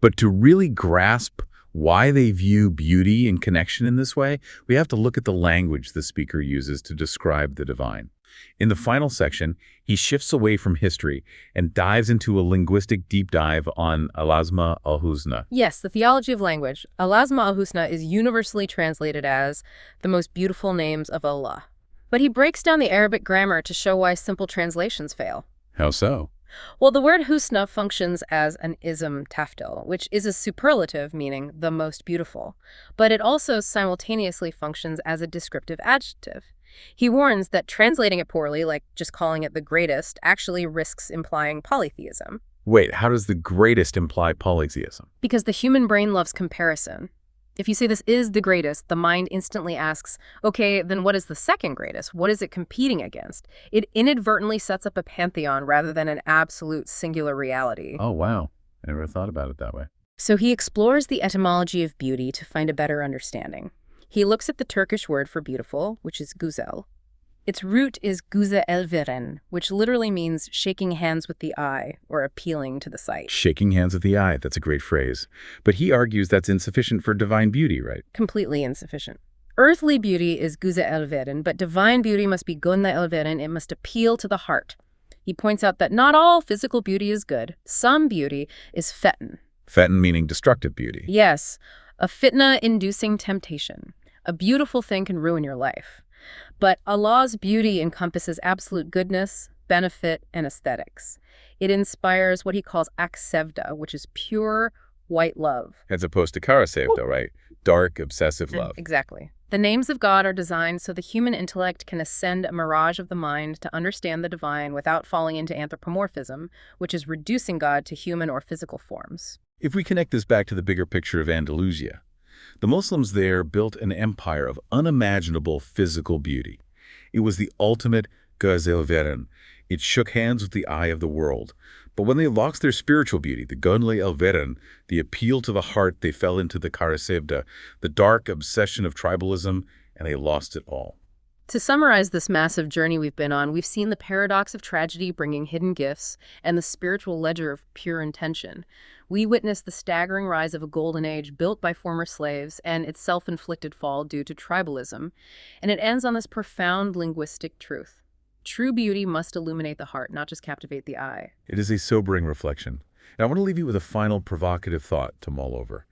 But to really grasp why they view beauty and connection in this way, we have to look at the language the speaker uses to describe the divine. In the final section, he shifts away from history and dives into a linguistic deep dive on Esma-ul Husna. Yes, the theology of language. Esma-ul Husna is universally translated as the most beautiful names of Allah. But he breaks down the Arabic grammar to show why simple translations fail. How so? Well, the word husna functions as an ism tafdil, which is a superlative meaning the most beautiful, but it also simultaneously functions as a descriptive adjective. He warns that translating it poorly, like just calling it the greatest, actually risks implying polytheism. Wait, how does the greatest imply polytheism? Because the human brain loves comparison. If you say this is the greatest, the mind instantly asks, okay, then what is the second greatest? What is it competing against? It inadvertently sets up a pantheon rather than an absolute singular reality. Oh, wow. I never thought about it that way. So he explores the etymology of beauty to find a better understanding. He looks at the Turkish word for beautiful, which is güzel. Its root is güze elveren, which literally means shaking hands with the eye or appealing to the sight. Shaking hands with the eye, that's a great phrase. But he argues that's insufficient for divine beauty, right? Completely insufficient. Earthly beauty is güze elveren, but divine beauty must be gönle elveren. It must appeal to the heart. He points out that not all physical beauty is good. Some beauty is fetn. Fetn meaning destructive beauty. Yes, a fitna-inducing temptation. A beautiful thing can ruin your life. But Allah's beauty encompasses absolute goodness, benefit, and aesthetics. It inspires what he calls aksevda, which is pure white love. As opposed to karasevda, right? Dark, obsessive love. Exactly. The names of God are designed so the human intellect can ascend a mirage of the mind to understand the divine without falling into anthropomorphism, which is reducing God to human or physical forms. If we connect this back to the bigger picture of Andalusia, the Muslims there built an empire of unimaginable physical beauty. It was the ultimate göz elveren. It shook hands with the eye of the world. But when they lost their spiritual beauty, the gönle elveren, the appeal to the heart, they fell into the karasevda, the dark obsession of tribalism, and they lost it all. To summarize this massive journey we've been on, we've seen the paradox of tragedy bringing hidden gifts and the spiritual ledger of pure intention. We witnessed the staggering rise of a golden age built by former slaves and its self-inflicted fall due to tribalism. And it ends on this profound linguistic truth. True beauty must illuminate the heart, not just captivate the eye. It is a sobering reflection. And I want to leave you with a final provocative thought to mull over.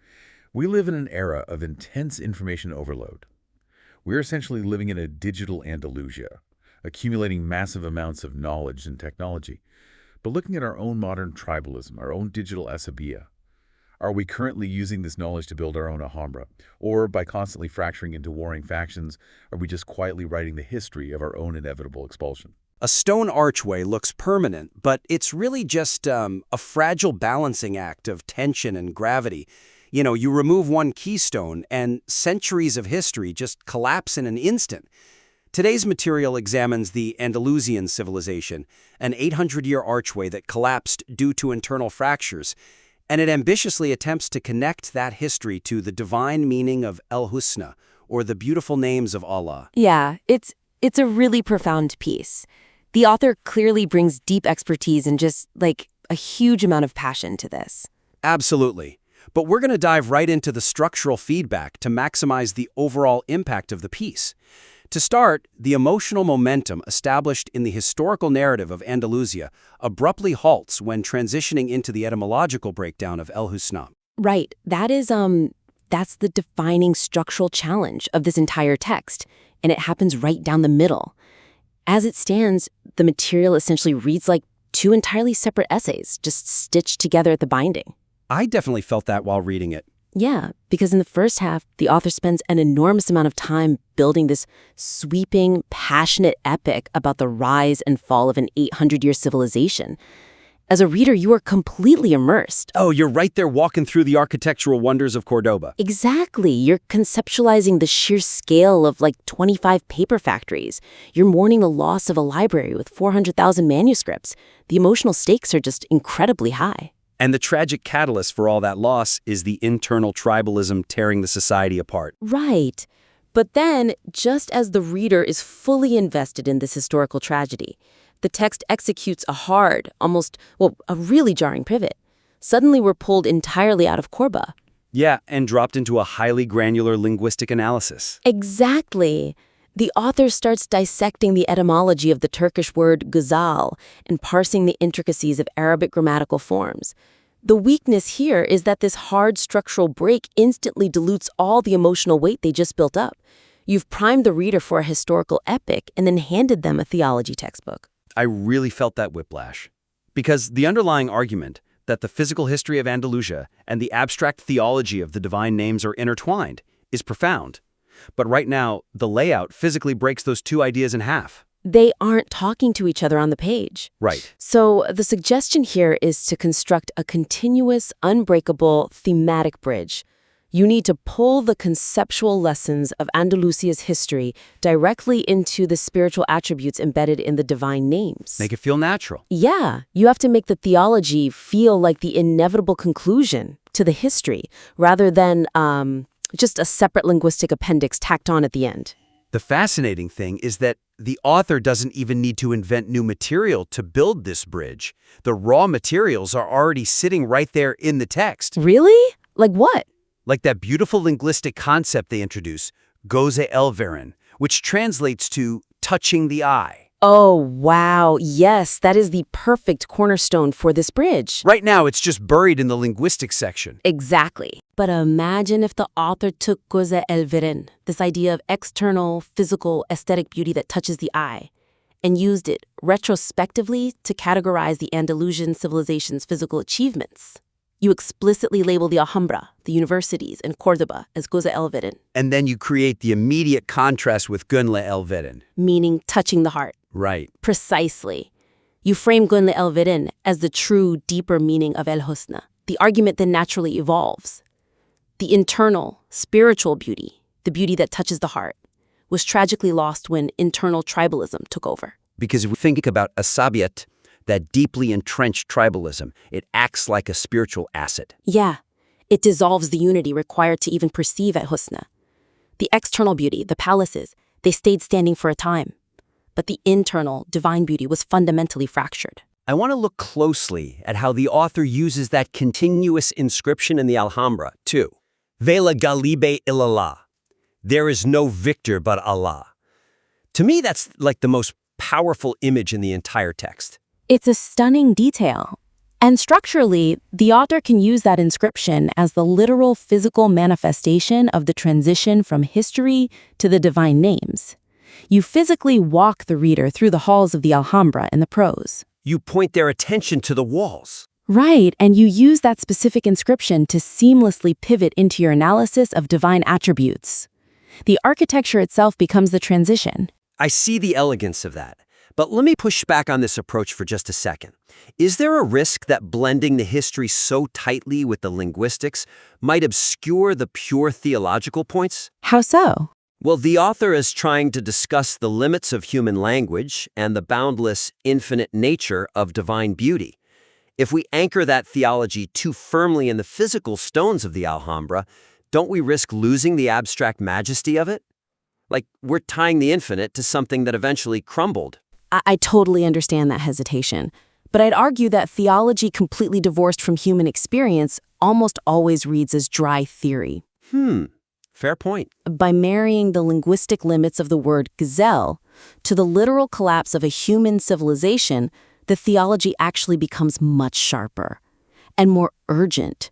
We live in an era of intense information overload. We're essentially living in a digital Andalusia, accumulating massive amounts of knowledge and technology. But looking at our own modern tribalism, our own digital asabiya, Are we currently using this knowledge to build our own Alhambra? Or by constantly fracturing into warring factions, are we just quietly writing the history of our own inevitable expulsion? A stone archway looks permanent, but it's really just a fragile balancing act of tension and gravity. You know, you remove one keystone and centuries of history just collapse in an instant. Today's material examines the Andalusian civilization, an 800-year archway that collapsed due to internal fractures, and it ambitiously attempts to connect that history to the divine meaning of El-Hüsna, or the beautiful names of Allah. Yeah, it's a really profound piece. The author clearly brings deep expertise and just, like, a huge amount of passion to this. Absolutely. But we're going to dive right into the structural feedback to maximize the overall impact of the piece. To start, the emotional momentum established in the historical narrative of Andalusia abruptly halts when transitioning into the etymological breakdown of El-Hüsna. Right. That's the defining structural challenge of this entire text, and it happens right down the middle. As it stands, the material essentially reads like two entirely separate essays, just stitched together at the binding. I definitely felt that while reading it. Yeah, because in the first half, the author spends an enormous amount of time building this sweeping, passionate epic about the rise and fall of an 800-year civilization. As a reader, you are completely immersed. Oh, you're right there walking through the architectural wonders of Cordoba. Exactly. You're conceptualizing the sheer scale of like 25 paper factories. You're mourning the loss of a library with 400,000 manuscripts. The emotional stakes are just incredibly high. And the tragic catalyst for all that loss is the internal tribalism tearing the society apart. Right. But then, just as the reader is fully invested in this historical tragedy, the text executes a hard, a really jarring pivot. Suddenly we're pulled entirely out of Corba. Yeah, and dropped into a highly granular linguistic analysis. Exactly. The author starts dissecting the etymology of the Turkish word güzel and parsing the intricacies of Arabic grammatical forms. The weakness here is that this hard structural break instantly dilutes all the emotional weight they just built up. You've primed the reader for a historical epic and then handed them a theology textbook. I really felt that whiplash. Because the underlying argument that the physical history of Andalusia and the abstract theology of the divine names are intertwined is profound. But right now, the layout physically breaks those two ideas in half. They aren't talking to each other on the page. Right. So the suggestion here is to construct a continuous, unbreakable, thematic bridge. You need to pull the conceptual lessons of Andalusia's history directly into the spiritual attributes embedded in the divine names. Make it feel natural. Yeah, you have to make the theology feel like the inevitable conclusion to the history, rather than just a separate linguistic appendix tacked on at the end. The fascinating thing is that the author doesn't even need to invent new material to build this bridge. The raw materials are already sitting right there in the text. Really? Like what? Like that beautiful linguistic concept they introduce, goze el verin, which translates to touching the eye. Oh, wow. Yes, that is the perfect cornerstone for this bridge. Right now, it's just buried in the linguistics section. Exactly. But imagine if the author took goze el verin, this idea of external, physical, aesthetic beauty that touches the eye, and used it retrospectively to categorize the Andalusian civilization's physical achievements. You explicitly label the Alhambra, the universities, and Cordoba as goze el verin. And then you create the immediate contrast with gunle el verin. Meaning touching the heart. Right. Precisely. You frame gunle el verin as the true, deeper meaning of El-Hüsna. The argument then naturally evolves. The internal, spiritual beauty, the beauty that touches the heart, was tragically lost when internal tribalism took over. Because if we think about asabiyyat, that deeply entrenched tribalism, it acts like a spiritual acid. Yeah, it dissolves the unity required to even perceive El-Hüsna. The external beauty, the palaces, they stayed standing for a time. But the internal, divine beauty was fundamentally fractured. I want to look closely at how the author uses that continuous inscription in the Alhambra, too. Vela galibe illallah. There is no victor but Allah. To me, that's like the most powerful image in the entire text. It's a stunning detail. And structurally, the author can use that inscription as the literal physical manifestation of the transition from history to the divine names. You physically walk the reader through the halls of the Alhambra in the prose. You point their attention to the walls. Right, and you use that specific inscription to seamlessly pivot into your analysis of divine attributes. The architecture itself becomes the transition. I see the elegance of that. But let me push back on this approach for just a second. Is there a risk that blending the history so tightly with the linguistics might obscure the pure theological points? How so? Well, the author is trying to discuss the limits of human language and the boundless, infinite nature of divine beauty. If we anchor that theology too firmly in the physical stones of the Alhambra, don't we risk losing the abstract majesty of it? Like, we're tying the infinite to something that eventually crumbled. I totally understand that hesitation, but I'd argue that theology completely divorced from human experience almost always reads as dry theory. Fair point. By marrying the linguistic limits of the word gazelle to the literal collapse of a human civilization, the theology actually becomes much sharper and more urgent.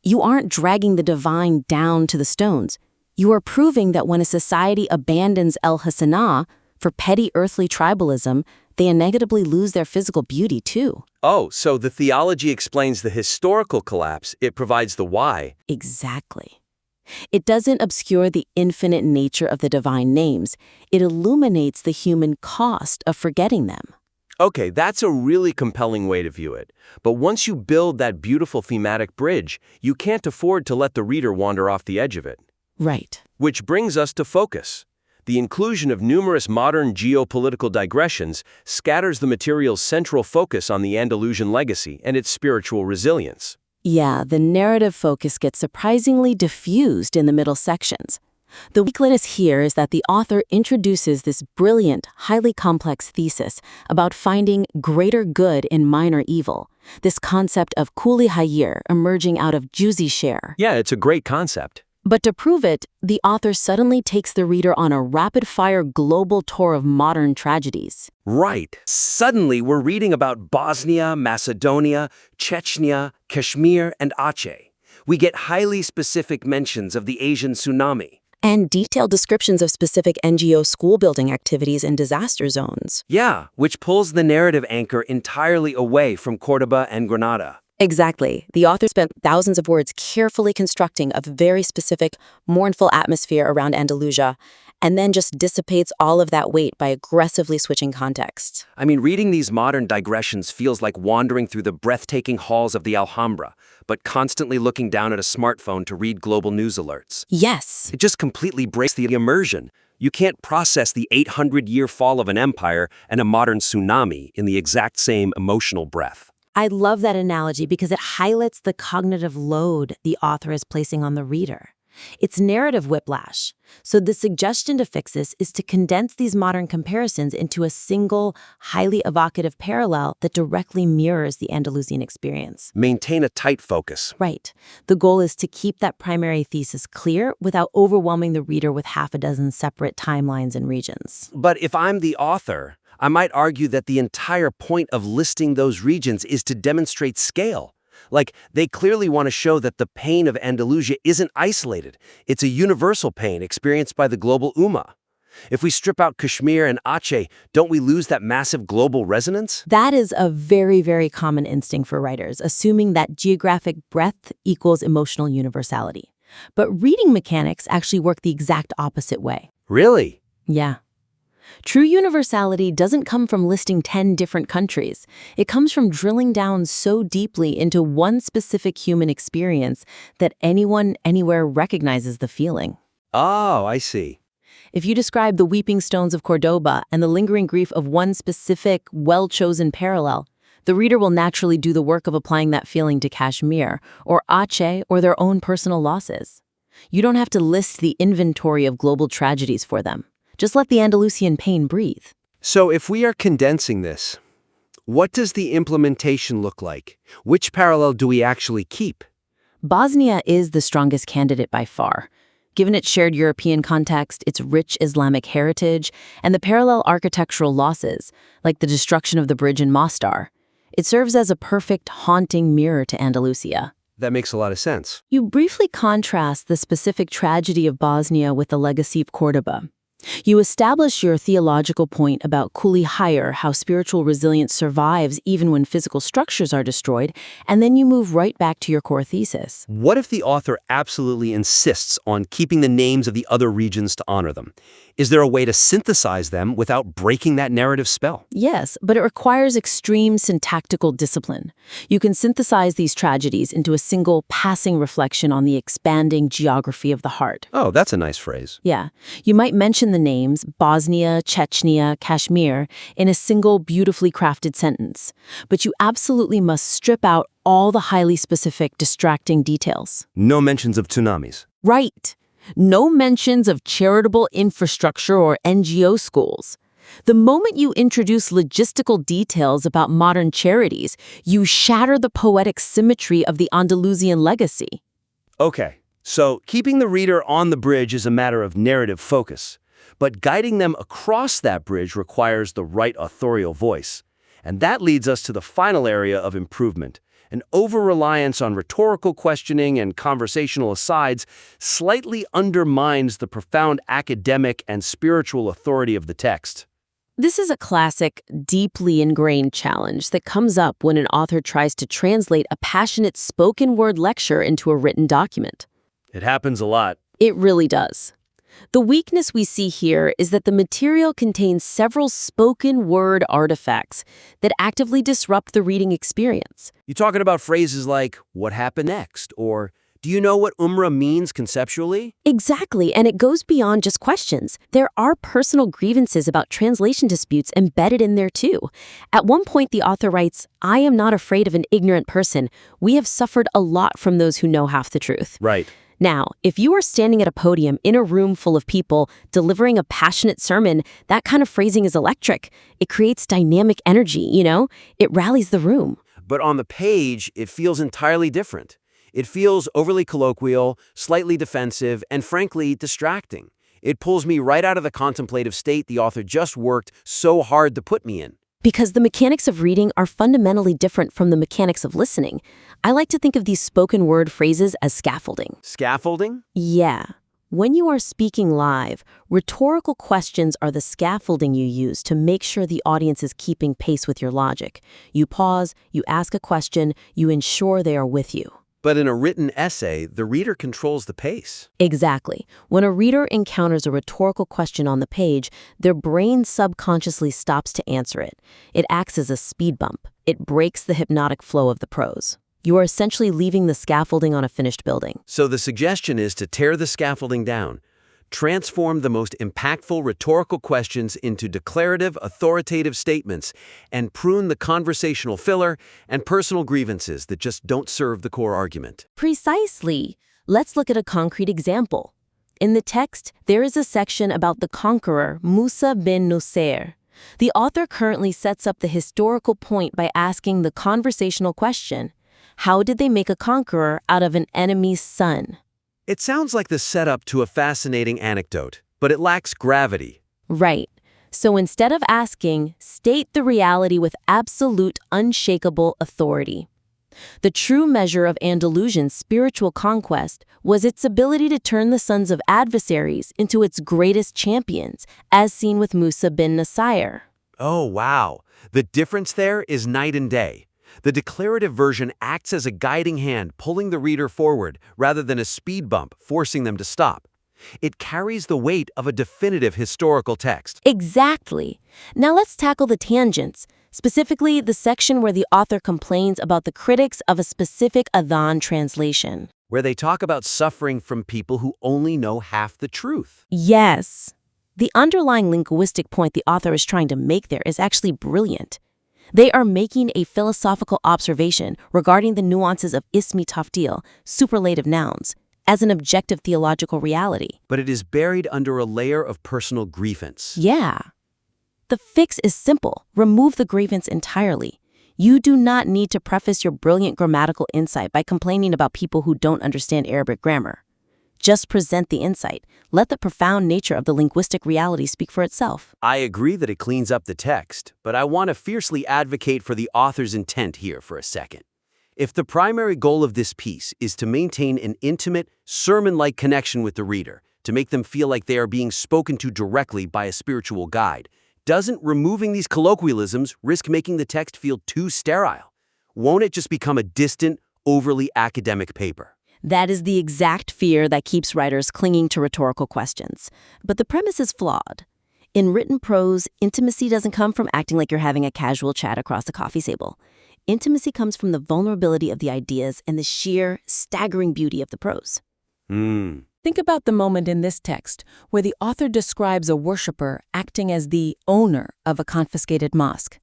You aren't dragging the divine down to the stones. You are proving that when a society abandons El-Hüsna for petty earthly tribalism, they inevitably lose their physical beauty too. Oh, so the theology explains the historical collapse. It provides the why. Exactly. It doesn't obscure the infinite nature of the divine names. It illuminates the human cost of forgetting them. Okay, that's a really compelling way to view it. But once you build that beautiful thematic bridge, you can't afford to let the reader wander off the edge of it. Right. Which brings us to focus. The inclusion of numerous modern geopolitical digressions scatters the material's central focus on the Andalusian legacy and its spiritual resilience. Yeah, the narrative focus gets surprisingly diffused in the middle sections. The weakness here is that the author introduces this brilliant, highly complex thesis about finding greater good in minor evil, this concept of kuli hayir emerging out of juzi share. Yeah, it's a great concept. But to prove it, the author suddenly takes the reader on a rapid-fire global tour of modern tragedies. Right. Suddenly, we're reading about Bosnia, Macedonia, Chechnya, Kashmir, and Aceh. We get highly specific mentions of the Asian tsunami. And detailed descriptions of specific NGO school-building activities in disaster zones. Yeah, which pulls the narrative anchor entirely away from Córdoba and Granada. Exactly. The author spent thousands of words carefully constructing a very specific, mournful atmosphere around Andalusia, and then just dissipates all of that weight by aggressively switching context. I mean, reading these modern digressions feels like wandering through the breathtaking halls of the Alhambra, but constantly looking down at a smartphone to read global news alerts. Yes. It just completely breaks the immersion. You can't process the 800-year fall of an empire and a modern tsunami in the exact same emotional breath. I love that analogy because it highlights the cognitive load the author is placing on the reader. It's narrative whiplash. So the suggestion to fix this is to condense these modern comparisons into a single, highly evocative parallel that directly mirrors the Andalusian experience. Maintain a tight focus. Right. The goal is to keep that primary thesis clear without overwhelming the reader with half a dozen separate timelines and regions. But if I'm the author, I might argue that the entire point of listing those regions is to demonstrate scale. Like, they clearly want to show that the pain of Andalusia isn't isolated. It's a universal pain experienced by the global Ummah. If we strip out Kashmir and Aceh, don't we lose that massive global resonance? That is a very, very common instinct for writers, assuming that geographic breadth equals emotional universality. But reading mechanics actually work the exact opposite way. Really? Yeah. True universality doesn't come from listing 10 different countries. It comes from drilling down so deeply into one specific human experience that anyone, anywhere recognizes the feeling. Oh, I see. If you describe the weeping stones of Cordoba and the lingering grief of one specific, well-chosen parallel, the reader will naturally do the work of applying that feeling to Kashmir, or Aceh, or their own personal losses. You don't have to list the inventory of global tragedies for them. Just let the Andalusian pain breathe. So if we are condensing this, what does the implementation look like? Which parallel do we actually keep? Bosnia is the strongest candidate by far. Given its shared European context, its rich Islamic heritage, and the parallel architectural losses, like the destruction of the bridge in Mostar, it serves as a perfect, haunting mirror to Andalusia. That makes a lot of sense. You briefly contrast the specific tragedy of Bosnia with the legacy of Córdoba. You establish your theological point about kuli hayr, how spiritual resilience survives even when physical structures are destroyed, and then you move right back to your core thesis. What if the author absolutely insists on keeping the names of the other regions to honor them? Is there a way to synthesize them without breaking that narrative spell? Yes, but it requires extreme syntactical discipline. You can synthesize these tragedies into a single passing reflection on the expanding geography of the heart. Oh, that's a nice phrase. Yeah. You might mention the names Bosnia, Chechnya, Kashmir in a single beautifully crafted sentence, but you absolutely must strip out all the highly specific, distracting details. No mentions of tsunamis. Right. No mentions of charitable infrastructure or NGO schools. The moment you introduce logistical details about modern charities, you shatter the poetic symmetry of the Andalusian legacy. Okay, so keeping the reader on the bridge is a matter of narrative focus, but guiding them across that bridge requires the right authorial voice. And that leads us to the final area of improvement. An over-reliance on rhetorical questioning and conversational asides slightly undermines the profound academic and spiritual authority of the text. This is a classic, deeply ingrained challenge that comes up when an author tries to translate a passionate spoken-word lecture into a written document. It happens a lot. It really does. The weakness we see here is that the material contains several spoken-word artifacts that actively disrupt the reading experience. You're talking about phrases like, "What happened next?" or "Do you know what Umrah means conceptually?" Exactly, and it goes beyond just questions. There are personal grievances about translation disputes embedded in there too. At one point, the author writes, "I am not afraid of an ignorant person. We have suffered a lot from those who know half the truth." Right. Now, if you are standing at a podium in a room full of people delivering a passionate sermon, that kind of phrasing is electric. It creates dynamic energy, It rallies the room. But on the page, it feels entirely different. It feels overly colloquial, slightly defensive, and frankly, distracting. It pulls me right out of the contemplative state the author just worked so hard to put me in. Because the mechanics of reading are fundamentally different from the mechanics of listening. I like to think of these spoken word phrases as scaffolding. Scaffolding? Yeah. When you are speaking live, rhetorical questions are the scaffolding you use to make sure the audience is keeping pace with your logic. You pause, you ask a question, you ensure they are with you. But in a written essay, the reader controls the pace. Exactly. When a reader encounters a rhetorical question on the page, their brain subconsciously stops to answer it. It acts as a speed bump. It breaks the hypnotic flow of the prose. You are essentially leaving the scaffolding on a finished building. So the suggestion is to tear the scaffolding down. Transform the most impactful rhetorical questions into declarative, authoritative statements, and prune the conversational filler and personal grievances that just don't serve the core argument. Precisely. Let's look at a concrete example. In the text, there is a section about the conqueror, Musa bin Nusayr. The author currently sets up the historical point by asking the conversational question, how did they make a conqueror out of an enemy's son? It sounds like the setup to a fascinating anecdote, but it lacks gravity. Right. So instead of asking, state the reality with absolute, unshakable authority. The true measure of Andalusian spiritual conquest was its ability to turn the sons of adversaries into its greatest champions, as seen with Musa bin Nusayr. Oh, wow. The difference there is night and day. The declarative version acts as a guiding hand, pulling the reader forward, rather than a speed bump, forcing them to stop. It carries the weight of a definitive historical text. Exactly. Now let's tackle the tangents, specifically the section where the author complains about the critics of a specific Adhan translation. Where they talk about suffering from people who only know half the truth. Yes. The underlying linguistic point the author is trying to make there is actually brilliant. They are making a philosophical observation regarding the nuances of ismi tafdil, superlative nouns, as an objective theological reality. But it is buried under a layer of personal grievance. Yeah. The fix is simple. Remove the grievance entirely. You do not need to preface your brilliant grammatical insight by complaining about people who don't understand Arabic grammar. Just present the insight. Let the profound nature of the linguistic reality speak for itself. I agree that it cleans up the text, but I want to fiercely advocate for the author's intent here for a second. If the primary goal of this piece is to maintain an intimate, sermon-like connection with the reader, to to make them feel like they are being spoken to directly by a spiritual guide. Doesn't removing these colloquialisms risk making the text feel too sterile? Won't it just become a distant, overly academic paper? That is the exact fear that keeps writers clinging to rhetorical questions. But the premise is flawed. In written prose, intimacy doesn't come from acting like you're having a casual chat across a coffee table. Intimacy comes from the vulnerability of the ideas and the sheer, staggering beauty of the prose. Think about the moment in this text where the author describes a worshiper acting as the owner of a confiscated mosque.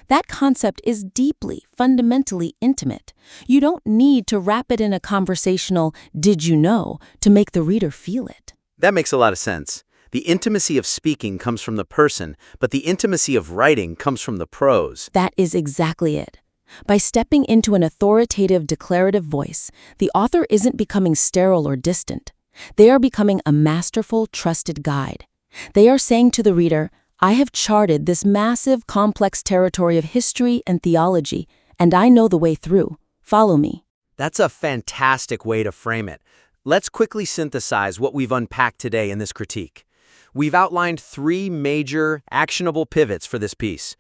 That concept is deeply, fundamentally intimate. You don't need to wrap it in a conversational "did you know" to make the reader feel it. That makes a lot of sense. The intimacy of speaking comes from the person, but the intimacy of writing comes from the prose. That is exactly it. By stepping into an authoritative, declarative voice, the author isn't becoming sterile or distant. They are becoming a masterful, trusted guide. They are saying to the reader, I have charted this massive, complex territory of history and theology, and I know the way through. Follow me. That's a fantastic way to frame it. Let's quickly synthesize what we've unpacked today in this critique. We've outlined 3 major, actionable pivots for this piece.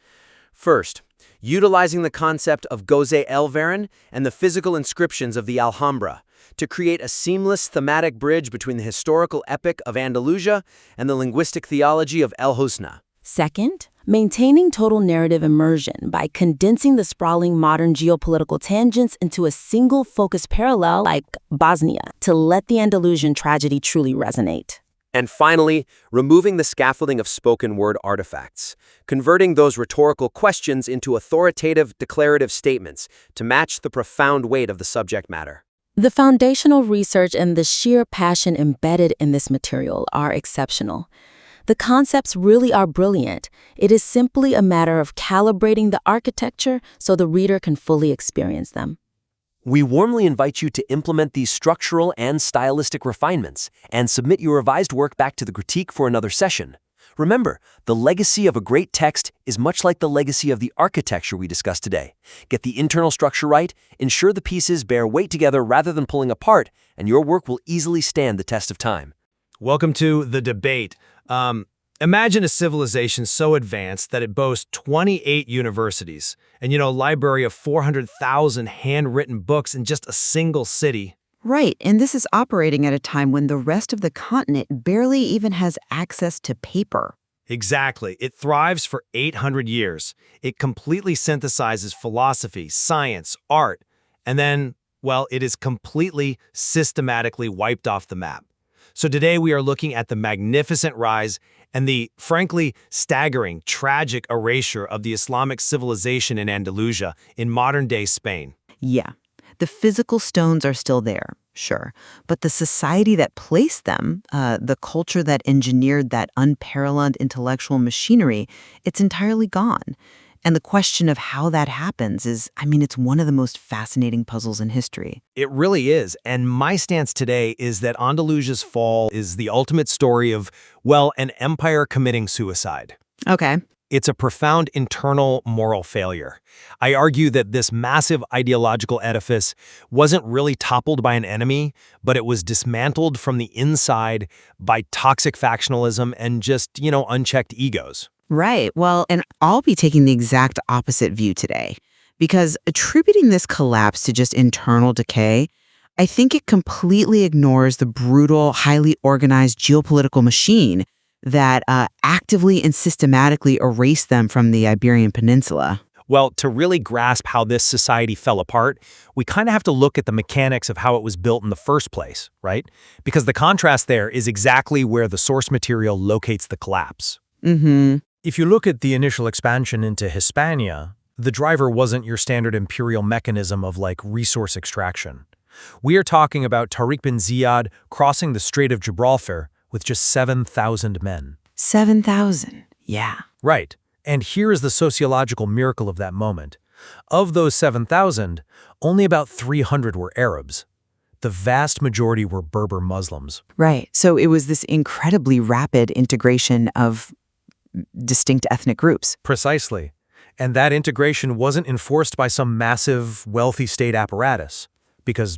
First, utilizing the concept of Gozé El-Veran and the physical inscriptions of the Alhambra to create a seamless thematic bridge between the historical epic of Andalusia and the linguistic theology of El-Hüsna. Second, maintaining total narrative immersion by condensing the sprawling modern geopolitical tangents into a single focused parallel like Bosnia to let the Andalusian tragedy truly resonate. And finally, removing the scaffolding of spoken word artifacts, converting those rhetorical questions into authoritative, declarative statements to match the profound weight of the subject matter. The foundational research and the sheer passion embedded in this material are exceptional. The concepts really are brilliant. It is simply a matter of calibrating the architecture so the reader can fully experience them. We warmly invite you to implement these structural and stylistic refinements and submit your revised work back to the critique for another session. Remember, the legacy of a great text is much like the legacy of the architecture we discussed today. Get the internal structure right, ensure the pieces bear weight together rather than pulling apart, and your work will easily stand the test of time. Welcome to The Debate. Imagine a civilization so advanced that it boasts 28 universities and, a library of 400,000 handwritten books in just a single city. Right, and this is operating at a time when the rest of the continent barely even has access to paper. Exactly. It thrives for 800 years. It completely synthesizes philosophy, science, art, and then, it is completely, systematically wiped off the map. So today we are looking at the magnificent rise and the, frankly, staggering, tragic erasure of the Islamic civilization in Andalusia in modern-day Spain. Yeah, the physical stones are still there, sure, but the society that placed them, the culture that engineered that unparalleled intellectual machinery, it's entirely gone. And the question of how that happens is, it's one of the most fascinating puzzles in history. It really is. And my stance today is that Andalusia's fall is the ultimate story of, an empire committing suicide. Okay. It's a profound internal moral failure. I argue that this massive ideological edifice wasn't really toppled by an enemy, but it was dismantled from the inside by toxic factionalism and just, unchecked egos. Right. Well, and I'll be taking the exact opposite view today, because attributing this collapse to just internal decay, I think it completely ignores the brutal, highly organized geopolitical machine that actively and systematically erased them from the Iberian Peninsula. Well, to really grasp how this society fell apart, we kind of have to look at the mechanics of how it was built in the first place, right? Because the contrast there is exactly where the source material locates the collapse. Mm-hmm. If you look at the initial expansion into Hispania, the driver wasn't your standard imperial mechanism of resource extraction. We are talking about Tariq bin Ziyad crossing the Strait of Gibraltar with just 7,000 men. 7,000, yeah. Right, and here is the sociological miracle of that moment. Of those 7,000, only about 300 were Arabs. The vast majority were Berber Muslims. Right, so it was this incredibly rapid integration of distinct ethnic groups. Precisely. And that integration wasn't enforced by some massive, wealthy state apparatus, because,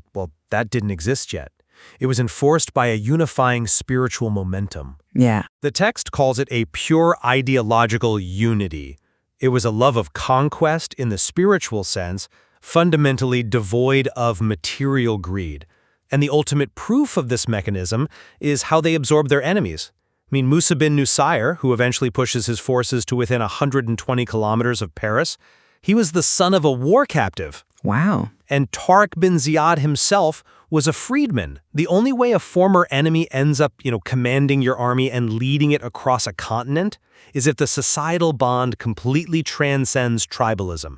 that didn't exist yet. It was enforced by a unifying spiritual momentum. Yeah. The text calls it a pure ideological unity. It was a love of conquest in the spiritual sense, fundamentally devoid of material greed. And the ultimate proof of this mechanism is how they absorb their enemies. I mean, Musa bin Nusayr, who eventually pushes his forces to within 120 kilometers of Paris, he was the son of a war captive. Wow. And Tariq bin Ziyad himself was a freedman. The only way a former enemy ends up, commanding your army and leading it across a continent is if the societal bond completely transcends tribalism.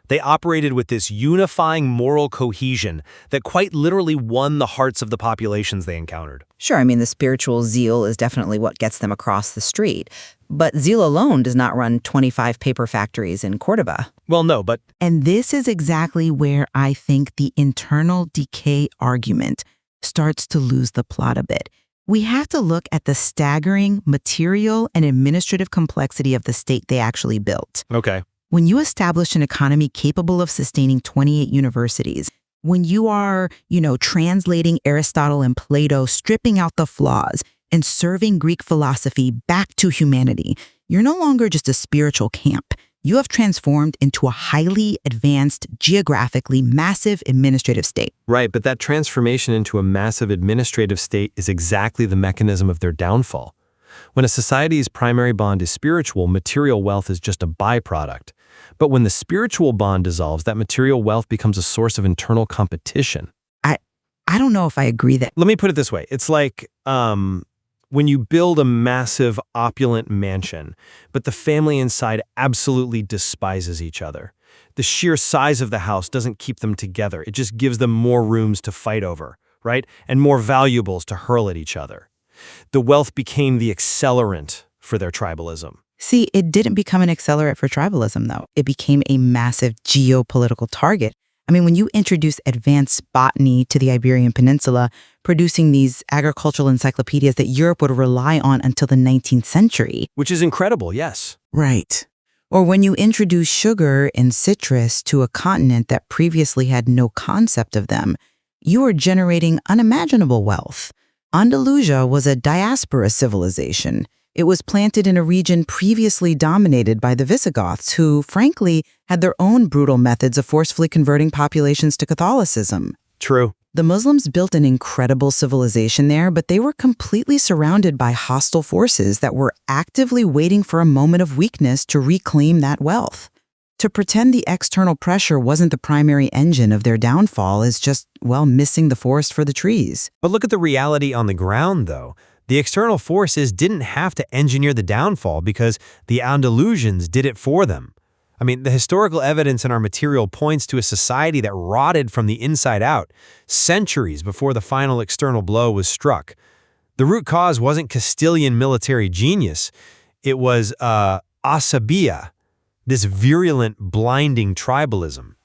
They operated with this unifying moral cohesion that quite literally won the hearts of the populations they encountered. Sure, I mean, the spiritual zeal is definitely what gets them across the street. But zeal alone does not run 25 paper factories in Cordoba. Well, no, but... And this is exactly where I think the internal decay argument starts to lose the plot a bit. We have to look at the staggering material and administrative complexity of the state they actually built. Okay. When you establish an economy capable of sustaining 28 universities, when you are, translating Aristotle and Plato, stripping out the flaws, and serving Greek philosophy back to humanity, you're no longer just a spiritual camp. You have transformed into a highly advanced, geographically massive administrative state. Right, but that transformation into a massive administrative state is exactly the mechanism of their downfall. When a society's primary bond is spiritual, material wealth is just a byproduct. But when the spiritual bond dissolves, that material wealth becomes a source of internal competition. I don't know if I agree that... Let me put it this way. It's like when you build a massive, opulent mansion, but the family inside absolutely despises each other. The sheer size of the house doesn't keep them together. It just gives them more rooms to fight over, right? And more valuables to hurl at each other. The wealth became the accelerant for their tribalism. See, it didn't become an accelerant for tribalism, though. It became a massive geopolitical target. I mean, when you introduce advanced botany to the Iberian Peninsula, producing these agricultural encyclopedias that Europe would rely on until the 19th century. Which is incredible, yes. Right. Or when you introduce sugar and citrus to a continent that previously had no concept of them, you are generating unimaginable wealth. Andalusia was a diaspora civilization. It was planted in a region previously dominated by the Visigoths, who, frankly, had their own brutal methods of forcefully converting populations to Catholicism. True. The Muslims built an incredible civilization there, but they were completely surrounded by hostile forces that were actively waiting for a moment of weakness to reclaim that wealth. To pretend the external pressure wasn't the primary engine of their downfall is just, missing the forest for the trees. But look at the reality on the ground, though. The external forces didn't have to engineer the downfall because the Andalusians did it for them. I mean, the historical evidence in our material points to a society that rotted from the inside out, centuries before the final external blow was struck. The root cause wasn't Castilian military genius. It was asabiya, this virulent, blinding tribalism.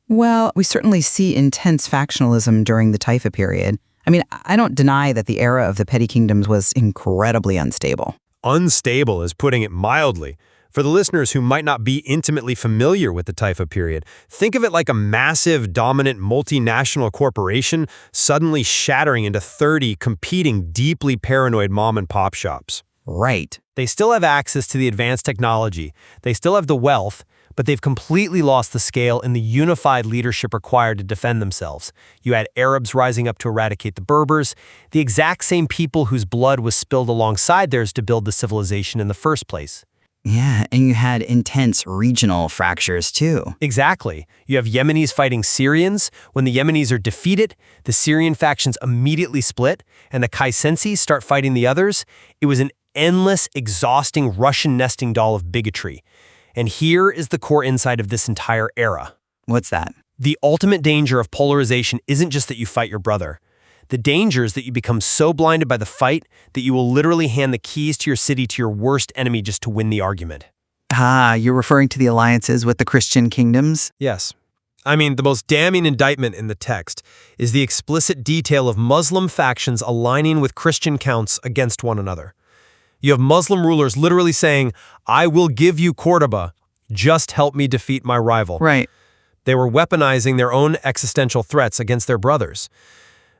Well, we certainly see intense factionalism during the Taifa period. I mean, I don't deny that the era of the petty kingdoms was incredibly unstable. Unstable is putting it mildly. For the listeners who might not be intimately familiar with the Taifa period, think of it like a massive, dominant multinational corporation suddenly shattering into 30 competing, deeply paranoid mom-and-pop shops. Right. They still have access to the advanced technology. They still have the wealth, but they've completely lost the scale in the unified leadership required to defend themselves. You had Arabs rising up to eradicate the Berbers, the exact same people whose blood was spilled alongside theirs to build the civilization in the first place. Yeah, and you had intense regional fractures too. Exactly. You have Yemenis fighting Syrians. When the Yemenis are defeated, the Syrian factions immediately split, and the Kaisensis start fighting the others. It was an endless, exhausting Russian nesting doll of bigotry. And here is the core insight of this entire era. What's that? The ultimate danger of polarization isn't just that you fight your brother. The danger is that you become so blinded by the fight that you will literally hand the keys to your city to your worst enemy just to win the argument. Ah, you're referring to the alliances with the Christian kingdoms? Yes. I mean, the most damning indictment in the text is the explicit detail of Muslim factions aligning with Christian counts against one another. You have Muslim rulers literally saying, "I will give you Cordoba, just help me defeat my rival." Right. They were weaponizing their own existential threats against their brothers.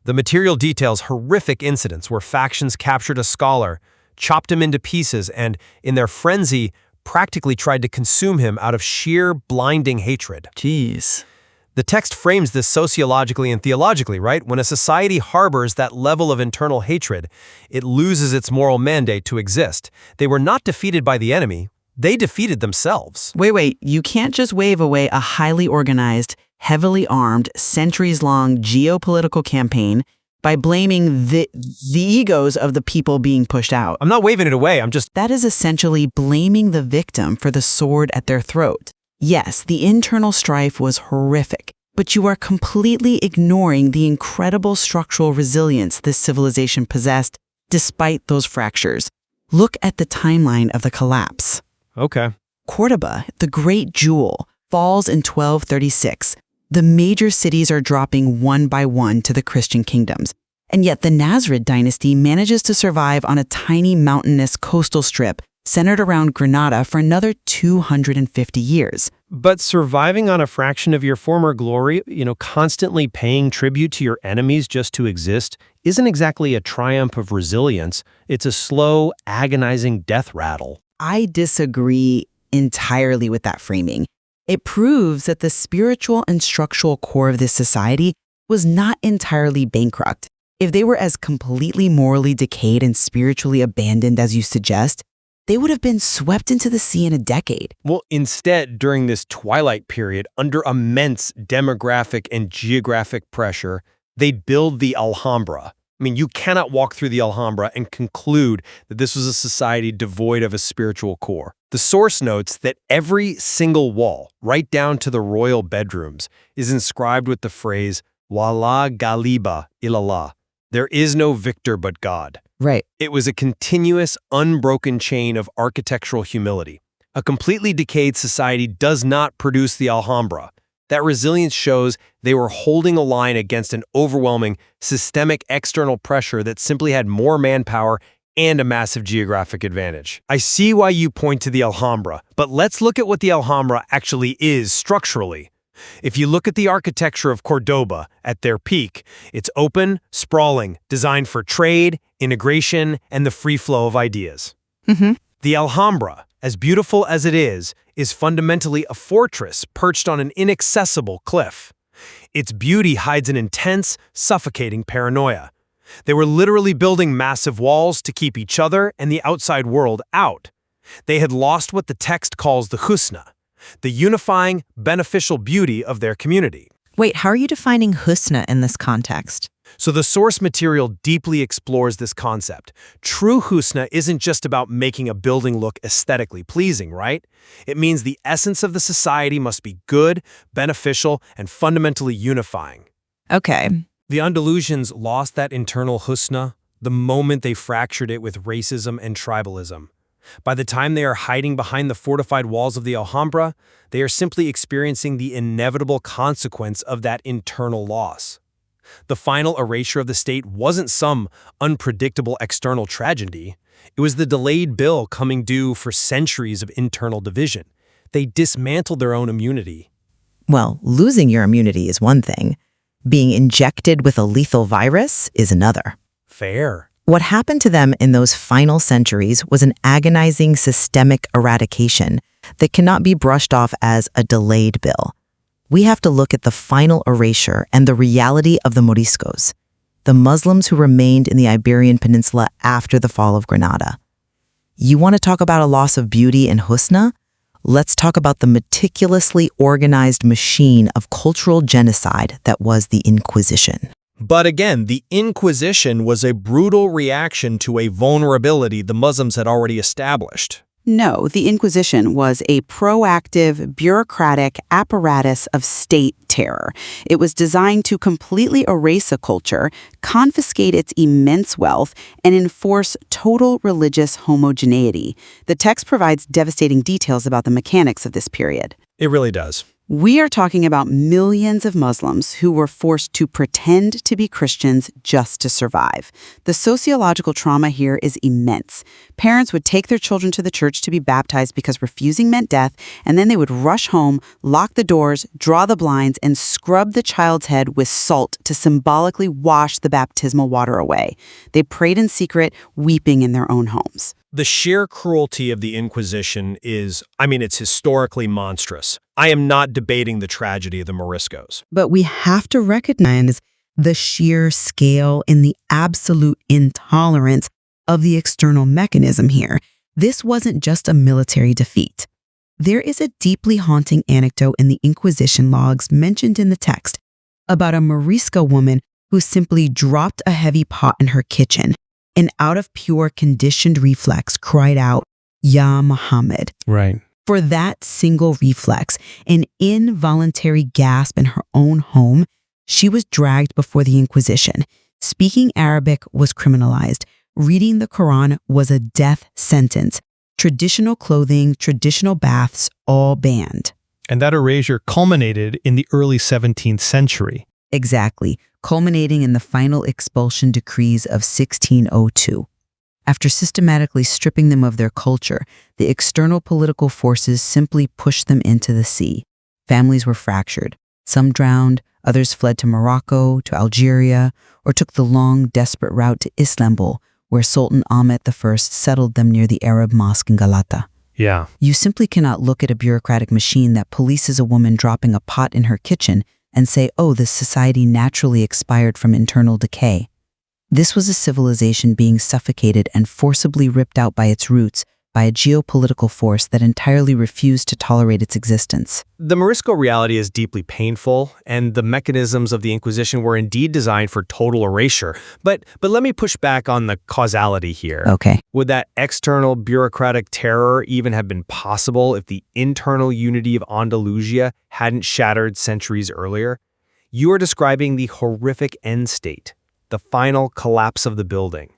The material details horrific incidents where factions captured a scholar, chopped him into pieces, and, in their frenzy, practically tried to consume him out of sheer, blinding hatred. Jeez. The text frames this sociologically and theologically, right? When a society harbors that level of internal hatred, it loses its moral mandate to exist. They were not defeated by the enemy. They defeated themselves. Wait, you can't just wave away a highly organized, heavily armed, centuries-long geopolitical campaign by blaming the egos of the people being pushed out. I'm not waving it away, That is essentially blaming the victim for the sword at their throat. Yes, the internal strife was horrific, but you are completely ignoring the incredible structural resilience this civilization possessed despite those fractures. Look at the timeline of the collapse. Okay. Cordoba, the great jewel, falls in 1236. The major cities are dropping one by one to the Christian kingdoms. And yet the Nasrid dynasty manages to survive on a tiny mountainous coastal strip centered around Granada for another 250 years. But surviving on a fraction of your former glory, constantly paying tribute to your enemies just to exist, isn't exactly a triumph of resilience. It's a slow, agonizing death rattle. I disagree entirely with that framing. It proves that the spiritual and structural core of this society was not entirely bankrupt. If they were as completely morally decayed and spiritually abandoned as you suggest, they would have been swept into the sea in a decade. Well, instead, during this twilight period, under immense demographic and geographic pressure, they'd build the Alhambra. You cannot walk through the Alhambra and conclude that this was a society devoid of a spiritual core. The source notes that every single wall, right down to the royal bedrooms, is inscribed with the phrase, "Wala Galiba illallah." There is no victor but God. Right. It was a continuous, unbroken chain of architectural humility. A completely decayed society does not produce the Alhambra. That resilience shows they were holding a line against an overwhelming, systemic external pressure that simply had more manpower and a massive geographic advantage. I see why you point to the Alhambra, but let's look at what the Alhambra actually is structurally. If you look at the architecture of Cordoba at their peak, it's open, sprawling, designed for trade, integration, and the free flow of ideas. The Alhambra, as beautiful as it is fundamentally a fortress perched on an inaccessible cliff. Its beauty hides an intense, suffocating paranoia. They were literally building massive walls to keep each other and the outside world out. They had lost what the text calls the Husna, the unifying, beneficial beauty of their community. Wait, how are you defining Husna in this context? So the source material deeply explores this concept. True Husna isn't just about making a building look aesthetically pleasing, right? It means the essence of the society must be good, beneficial, and fundamentally unifying. Okay. The Andalusians lost that internal Husna the moment they fractured it with racism and tribalism. By the time they are hiding behind the fortified walls of the Alhambra, they are simply experiencing the inevitable consequence of that internal loss. The final erasure of the state wasn't some unpredictable external tragedy. It was the delayed bill coming due for centuries of internal division. They dismantled their own immunity. Well, losing your immunity is one thing. Being injected with a lethal virus is another. Fair. What happened to them in those final centuries was an agonizing systemic eradication that cannot be brushed off as a delayed bill. We have to look at the final erasure and the reality of the Moriscos, the Muslims who remained in the Iberian Peninsula after the fall of Granada. You want to talk about a loss of beauty in Husna? Let's talk about the meticulously organized machine of cultural genocide that was the Inquisition. But again, the Inquisition was a brutal reaction to a vulnerability the Muslims had already established. No, the Inquisition was a proactive, bureaucratic apparatus of state terror. It was designed to completely erase a culture, confiscate its immense wealth, and enforce total religious homogeneity. The text provides devastating details about the mechanics of this period. It really does. We are talking about millions of Muslims who were forced to pretend to be Christians just to survive. The sociological trauma here is immense. Parents would take their children to the church to be baptized because refusing meant death, and then they would rush home, lock the doors, draw the blinds, and scrub the child's head with salt to symbolically wash the baptismal water away. They prayed in secret, weeping in their own homes. The sheer cruelty of the Inquisition it's historically monstrous. I am not debating the tragedy of the Moriscos. But we have to recognize the sheer scale and the absolute intolerance of the external mechanism here. This wasn't just a military defeat. There is a deeply haunting anecdote in the Inquisition logs mentioned in the text about a Morisco woman who simply dropped a heavy pot in her kitchen and out of pure conditioned reflex cried out, "Ya Muhammad." Right. For that single reflex, an involuntary gasp in her own home, she was dragged before the Inquisition. Speaking Arabic was criminalized. Reading the Quran was a death sentence. Traditional clothing, traditional baths, all banned. And that erasure culminated in the early 17th century. Exactly, culminating in the final expulsion decrees of 1602. After systematically stripping them of their culture, the external political forces simply pushed them into the sea. Families were fractured. Some drowned, others fled to Morocco, to Algeria, or took the long, desperate route to Istanbul, where Sultan Ahmet I settled them near the Arab mosque in Galata. Yeah. You simply cannot look at a bureaucratic machine that polices a woman dropping a pot in her kitchen and say, oh, this society naturally expired from internal decay. This was a civilization being suffocated and forcibly ripped out by its roots by a geopolitical force that entirely refused to tolerate its existence. The Morisco reality is deeply painful, and the mechanisms of the Inquisition were indeed designed for total erasure. But let me push back on the causality here. Okay. Would that external bureaucratic terror even have been possible if the internal unity of Andalusia hadn't shattered centuries earlier? You are describing the horrific end state, the final collapse of the building.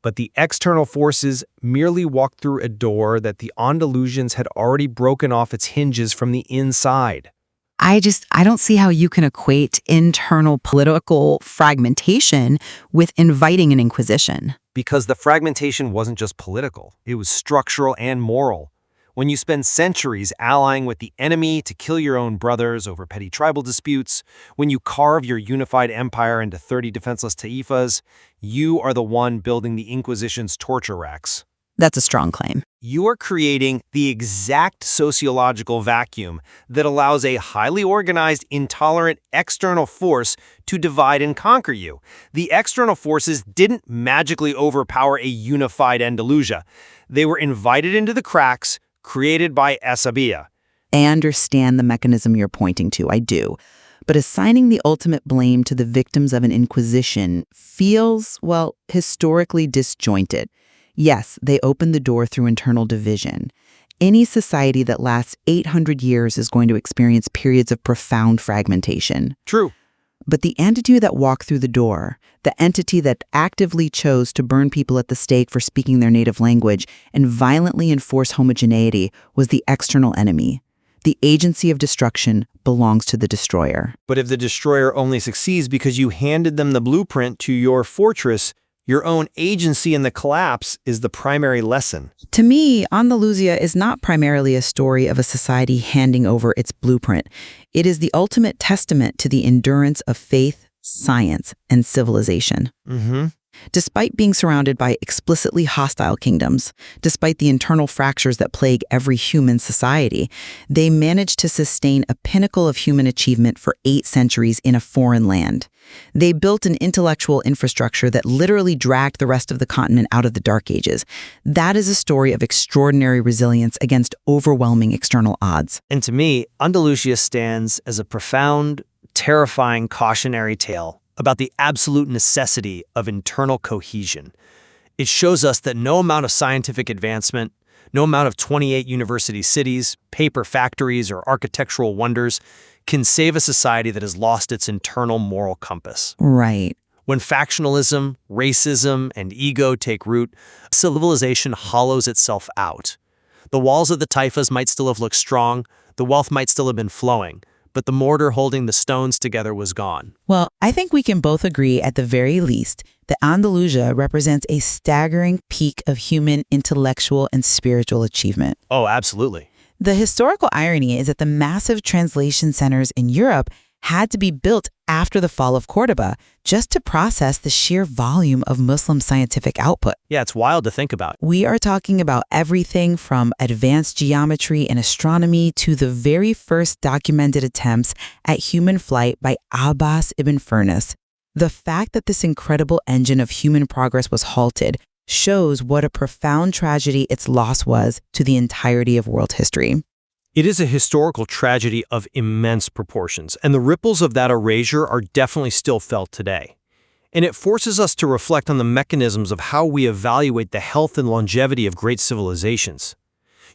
But the external forces merely walked through a door that the Andalusians had already broken off its hinges from the inside. I don't see how you can equate internal political fragmentation with inviting an inquisition. Because the fragmentation wasn't just political, it was structural and moral. When you spend centuries allying with the enemy to kill your own brothers over petty tribal disputes, when you carve your unified empire into 30 defenseless Taifas, you are the one building the Inquisition's torture racks. That's a strong claim. You are creating the exact sociological vacuum that allows a highly organized, intolerant external force to divide and conquer you. The external forces didn't magically overpower a unified Andalusia. They were invited into the cracks, created by Esabia. I understand the mechanism you're pointing to, I do. But assigning the ultimate blame to the victims of an inquisition feels, well, historically disjointed. Yes, they opened the door through internal division. Any society that lasts 800 years is going to experience periods of profound fragmentation. True. But the entity that walked through the door, the entity that actively chose to burn people at the stake for speaking their native language and violently enforce homogeneity, was the external enemy. The agency of destruction belongs to the destroyer. But if the destroyer only succeeds because you handed them the blueprint to your fortress, your own agency in the collapse is the primary lesson. To me, Andalusia is not primarily a story of a society handing over its blueprint. It is the ultimate testament to the endurance of faith, science, and civilization. Despite being surrounded by explicitly hostile kingdoms, despite the internal fractures that plague every human society, they managed to sustain a pinnacle of human achievement for 8 centuries in a foreign land. They built an intellectual infrastructure that literally dragged the rest of the continent out of the Dark Ages. That is a story of extraordinary resilience against overwhelming external odds. And to me, Andalusia stands as a profound, terrifying cautionary tale about the absolute necessity of internal cohesion. It shows us that no amount of scientific advancement, no amount of 28 university cities, paper factories, or architectural wonders can save a society that has lost its internal moral compass. Right. When factionalism, racism, and ego take root, civilization hollows itself out. The walls of the Taifas might still have looked strong, The wealth might still have been flowing, but the mortar holding the stones together was gone. Well, I think we can both agree at the very least that Andalusia represents a staggering peak of human intellectual and spiritual achievement. Oh, absolutely. The historical irony is that the massive translation centers in Europe had to be built after the fall of Cordoba just to process the sheer volume of Muslim scientific output. Yeah, it's wild to think about. We are talking about everything from advanced geometry and astronomy to the very first documented attempts at human flight by Abbas ibn Firnas. The fact that this incredible engine of human progress was halted shows what a profound tragedy its loss was to the entirety of world history. It is a historical tragedy of immense proportions, and the ripples of that erasure are definitely still felt today. And it forces us to reflect on the mechanisms of how we evaluate the health and longevity of great civilizations.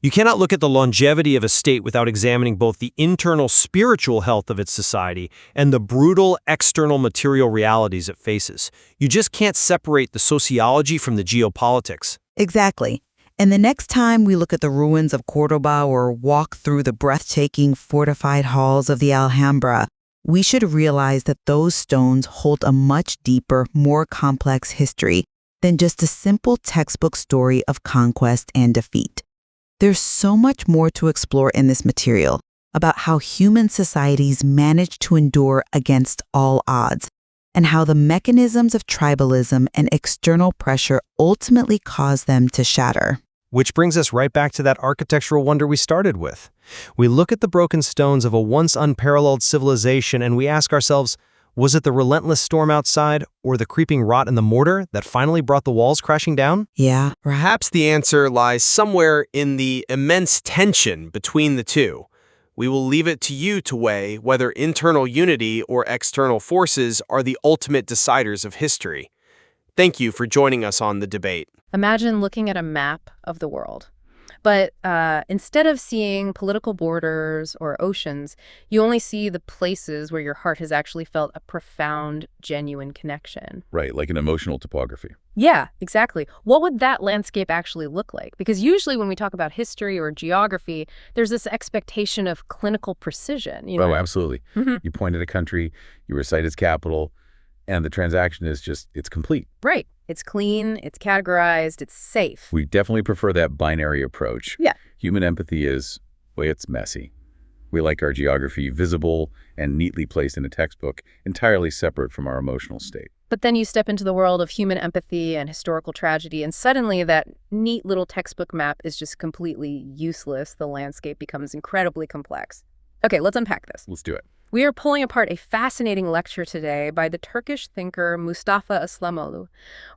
You cannot look at the longevity of a state without examining both the internal spiritual health of its society and the brutal external material realities it faces. You just can't separate the sociology from the geopolitics. Exactly. And the next time we look at the ruins of Cordoba or walk through the breathtaking fortified halls of the Alhambra, we should realize that those stones hold a much deeper, more complex history than just a simple textbook story of conquest and defeat. There's so much more to explore in this material about how human societies manage to endure against all odds, and how the mechanisms of tribalism and external pressure ultimately cause them to shatter. Which brings us right back to that architectural wonder we started with. We look at the broken stones of a once unparalleled civilization and we ask ourselves, was it the relentless storm outside or the creeping rot in the mortar that finally brought the walls crashing down? Yeah. Perhaps the answer lies somewhere in the immense tension between the two. We will leave it to you to weigh whether internal unity or external forces are the ultimate deciders of history. Thank you for joining us on the debate. Imagine looking at a map of the world. But instead of seeing political borders or oceans, you only see the places where your heart has actually felt a profound, genuine connection. Right, like an emotional topography. Yeah, exactly. What would that landscape actually look like? Because usually when we talk about history or geography, there's this expectation of clinical precision. Oh, absolutely. You point at a country, you recite its capital, and the transaction is just, it's complete. Right. It's clean, it's categorized, it's safe. We definitely prefer that binary approach. Yeah. Human empathy is, well, it's messy. We like our geography visible and neatly placed in a textbook, entirely separate from our emotional state. But then you step into the world of human empathy and historical tragedy, and suddenly that neat little textbook map is just completely useless. The landscape becomes incredibly complex. Okay, let's unpack this. Let's do it. We are pulling apart a fascinating lecture today by the Turkish thinker Mustafa İslamoğlu.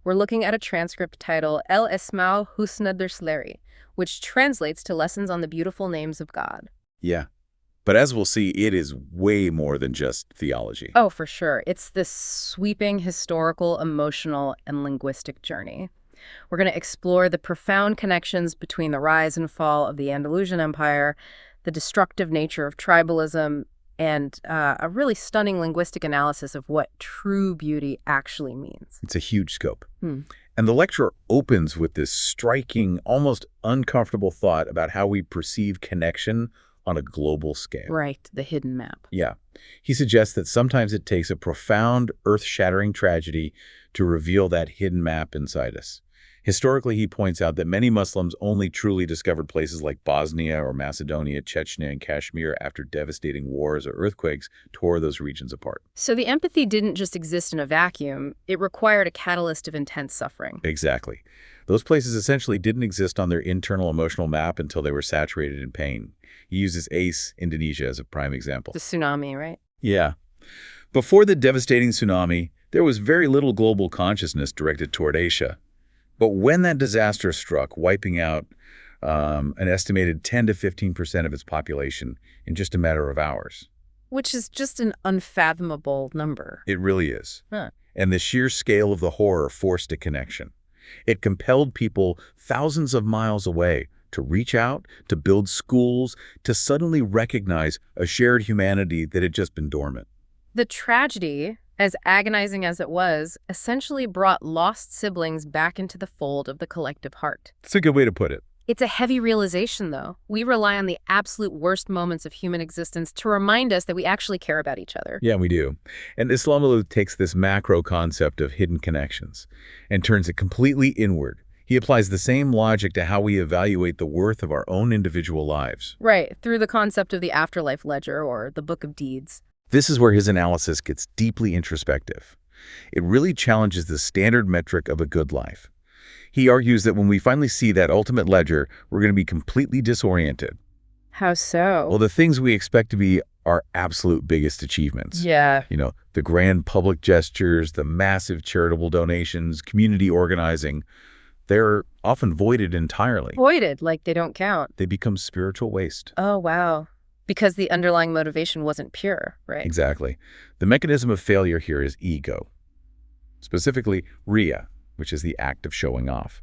We're looking at a transcript titled El-Esma-ul Husna, which translates to Lessons on the Beautiful Names of God. Yeah. But as we'll see, it is way more than just theology. Oh, for sure. It's this sweeping historical, emotional, and linguistic journey. We're going to explore the profound connections between the rise and fall of the Andalusian Empire, the destructive nature of tribalism, and a really stunning linguistic analysis of what true beauty actually means. It's a huge scope. And the lecture opens with this striking, almost uncomfortable thought about how we perceive connection on a global scale. Right, the hidden map. Yeah. He suggests that sometimes it takes a profound, earth-shattering tragedy to reveal that hidden map inside us. Historically, he points out that many Muslims only truly discovered places like Bosnia or Macedonia, Chechnya, and Kashmir after devastating wars or earthquakes tore those regions apart. So the empathy didn't just exist in a vacuum. It required a catalyst of intense suffering. Exactly. Those places essentially didn't exist on their internal emotional map until they were saturated in pain. He uses ACE, Indonesia, as a prime example. The tsunami, right? Yeah. Before the devastating tsunami, there was very little global consciousness directed toward Asia. But when that disaster struck, wiping out an estimated 10 to 15% of its population in just a matter of hours. Which is just an unfathomable number. It really is. Huh. And the sheer scale of the horror forced a connection. It compelled people thousands of miles away to reach out, to build schools, to suddenly recognize a shared humanity that had just been dormant. The tragedy, as agonizing as it was, essentially brought lost siblings back into the fold of the collective heart. That's a good way to put it. It's a heavy realization, though. We rely on the absolute worst moments of human existence to remind us that we actually care about each other. Yeah, we do. And Islamoğlu takes this macro concept of hidden connections and turns it completely inward. He applies the same logic to how we evaluate the worth of our own individual lives. Right, through the concept of the afterlife ledger or the book of deeds. This is where his analysis gets deeply introspective. It really challenges the standard metric of a good life. He argues that when we finally see that ultimate ledger, we're going to be completely disoriented. How so? Well, the things we expect to be our absolute biggest achievements. Yeah. You know, the grand public gestures, the massive charitable donations, community organizing, they're often voided entirely. Voided, like they don't count. They become spiritual waste. Oh, wow. Because the underlying motivation wasn't pure, right? Exactly. The mechanism of failure here is ego. Specifically, Riya, which is the act of showing off.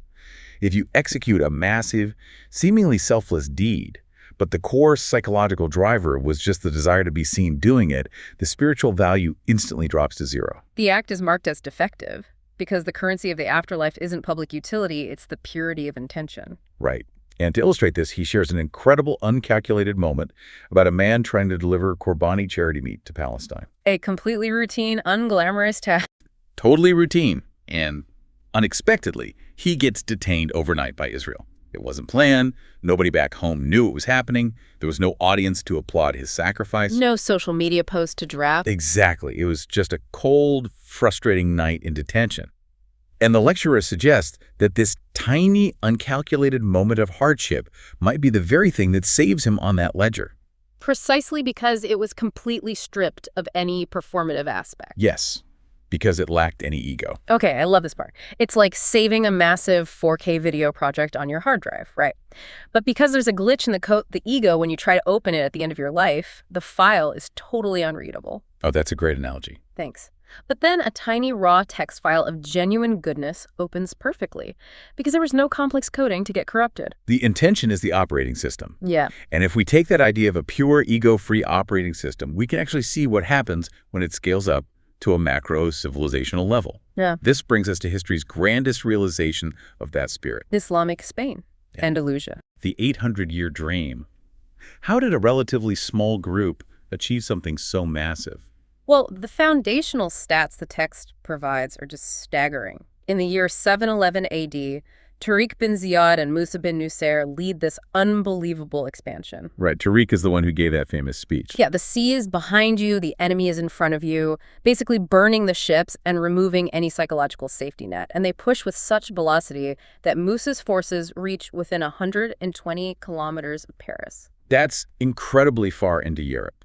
If you execute a massive, seemingly selfless deed, but the core psychological driver was just the desire to be seen doing it, the spiritual value instantly drops to zero. The act is marked as defective because the currency of the afterlife isn't public utility, it's the purity of intention. Right. And to illustrate this, he shares an incredible uncalculated moment about a man trying to deliver Qurbani charity meat to Palestine. A completely routine, unglamorous task. Totally routine. And unexpectedly, he gets detained overnight by Israel. It wasn't planned. Nobody back home knew it was happening. There was no audience to applaud his sacrifice. No social media post to draft. Exactly. It was just a cold, frustrating night in detention. And the lecturer suggests that this tiny, uncalculated moment of hardship might be the very thing that saves him on that ledger. Precisely because it was completely stripped of any performative aspect. Yes, because it lacked any ego. Okay, I love this part. It's like saving a massive 4K video project on your hard drive, right? But because there's a glitch in the ego when you try to open it at the end of your life, the file is totally unreadable. Oh, that's a great analogy. Thanks. But then a tiny raw text file of genuine goodness opens perfectly because there was no complex coding to get corrupted. The intention is the operating system. Yeah. And if we take that idea of a pure ego-free operating system, we can actually see what happens when it scales up to a macro civilizational level. Yeah. This brings us to history's grandest realization of that spirit. Islamic Spain, Andalusia. The 800-year dream. How did a relatively small group achieve something so massive? Well, the foundational stats the text provides are just staggering. In the year 711 AD, Tariq bin Ziyad and Musa bin Nusayr lead this unbelievable expansion. Right, Tariq is the one who gave that famous speech. Yeah, the sea is behind you, the enemy is in front of you, basically burning the ships and removing any psychological safety net. And they push with such velocity that Musa's forces reach within 120 kilometers of Paris. That's incredibly far into Europe.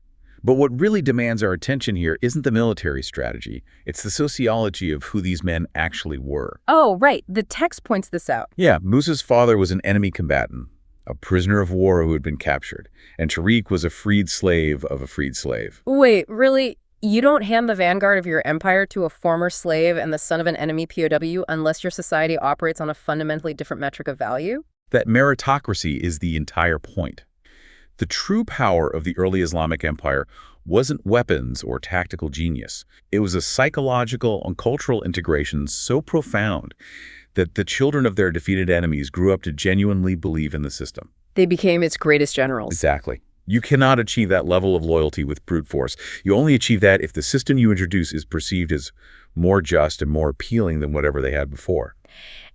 But what really demands our attention here isn't the military strategy. It's the sociology of who these men actually were. Oh, right. The text points this out. Yeah, Musa's father was an enemy combatant, a prisoner of war who had been captured, and Tariq was a freed slave of a freed slave. Wait, really? You don't hand the vanguard of your empire to a former slave and the son of an enemy POW unless your society operates on a fundamentally different metric of value? That meritocracy is the entire point. The true power of the early Islamic Empire wasn't weapons or tactical genius. It was a psychological and cultural integration so profound that the children of their defeated enemies grew up to genuinely believe in the system. They became its greatest generals. Exactly. You cannot achieve that level of loyalty with brute force. You only achieve that if the system you introduce is perceived as more just and more appealing than whatever they had before.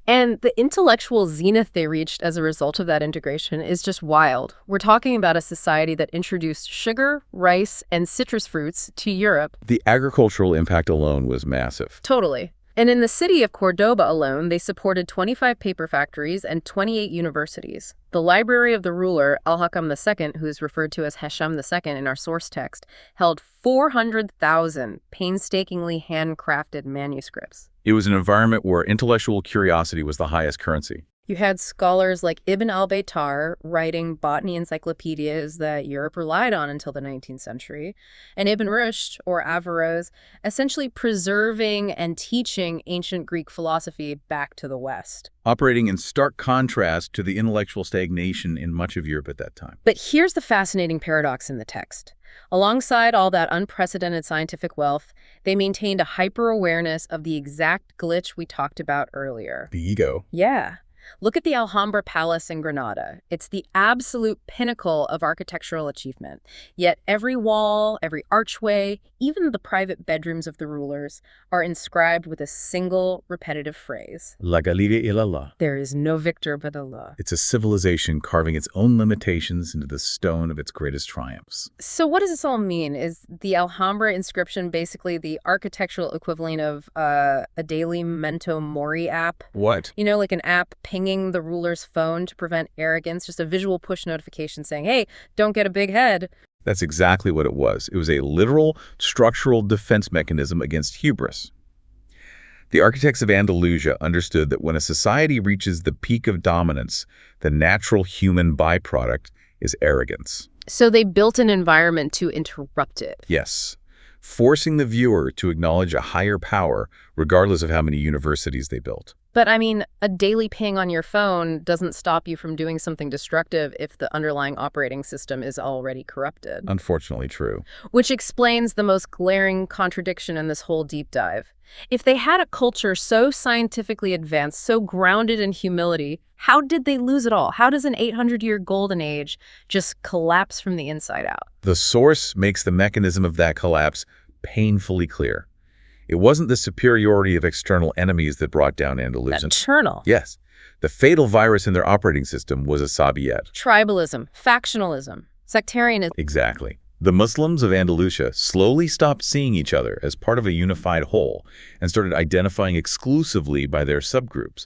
And the intellectual zenith they reached as a result of that integration is just wild. We're talking about a society that introduced sugar, rice, and citrus fruits to Europe. The agricultural impact alone was massive. Totally. And in the city of Cordoba alone, they supported 25 paper factories and 28 universities. The library of the ruler, Al-Hakam II, who is referred to as Hisham II in our source text, held 400,000 painstakingly handcrafted manuscripts. It was an environment where intellectual curiosity was the highest currency. You had scholars like Ibn al-Baytar writing botany encyclopedias that Europe relied on until the 19th century, and Ibn Rushd, or Averroes, essentially preserving and teaching ancient Greek philosophy back to the West. Operating in stark contrast to the intellectual stagnation in much of Europe at that time. But here's the fascinating paradox in the text. Alongside all that unprecedented scientific wealth, they maintained a hyper-awareness of the exact glitch we talked about earlier. The ego. Yeah. Look at the Alhambra Palace in Granada. It's the absolute pinnacle of architectural achievement. Yet every wall, every archway, even the private bedrooms of the rulers are inscribed with a single repetitive phrase. La Galiga ilallah. There is no victor but Allah. It's a civilization carving its own limitations into the stone of its greatest triumphs. So what does this all mean? Is the Alhambra inscription basically the architectural equivalent of a daily memento mori app? What? You know, like an app pinging the ruler's phone to prevent arrogance, just a visual push notification saying, hey, don't get a big head. That's exactly what it was. It was a literal structural defense mechanism against hubris. The architects of Andalusia understood that when a society reaches the peak of dominance, the natural human byproduct is arrogance. So they built an environment to interrupt it. Yes, forcing the viewer to acknowledge a higher power, regardless of how many universities they built. But I mean, a daily ping on your phone doesn't stop you from doing something destructive if the underlying operating system is already corrupted. Unfortunately true. Which explains the most glaring contradiction in this whole deep dive. If they had a culture so scientifically advanced, so grounded in humility, how did they lose it all? How does an 800-year golden age just collapse from the inside out? The source makes the mechanism of that collapse painfully clear. It wasn't the superiority of external enemies that brought down Andalusians. External? Yes. The fatal virus in their operating system was Asabiyyat. Tribalism, factionalism, sectarianism. Exactly. The Muslims of Andalusia slowly stopped seeing each other as part of a unified whole and started identifying exclusively by their subgroups.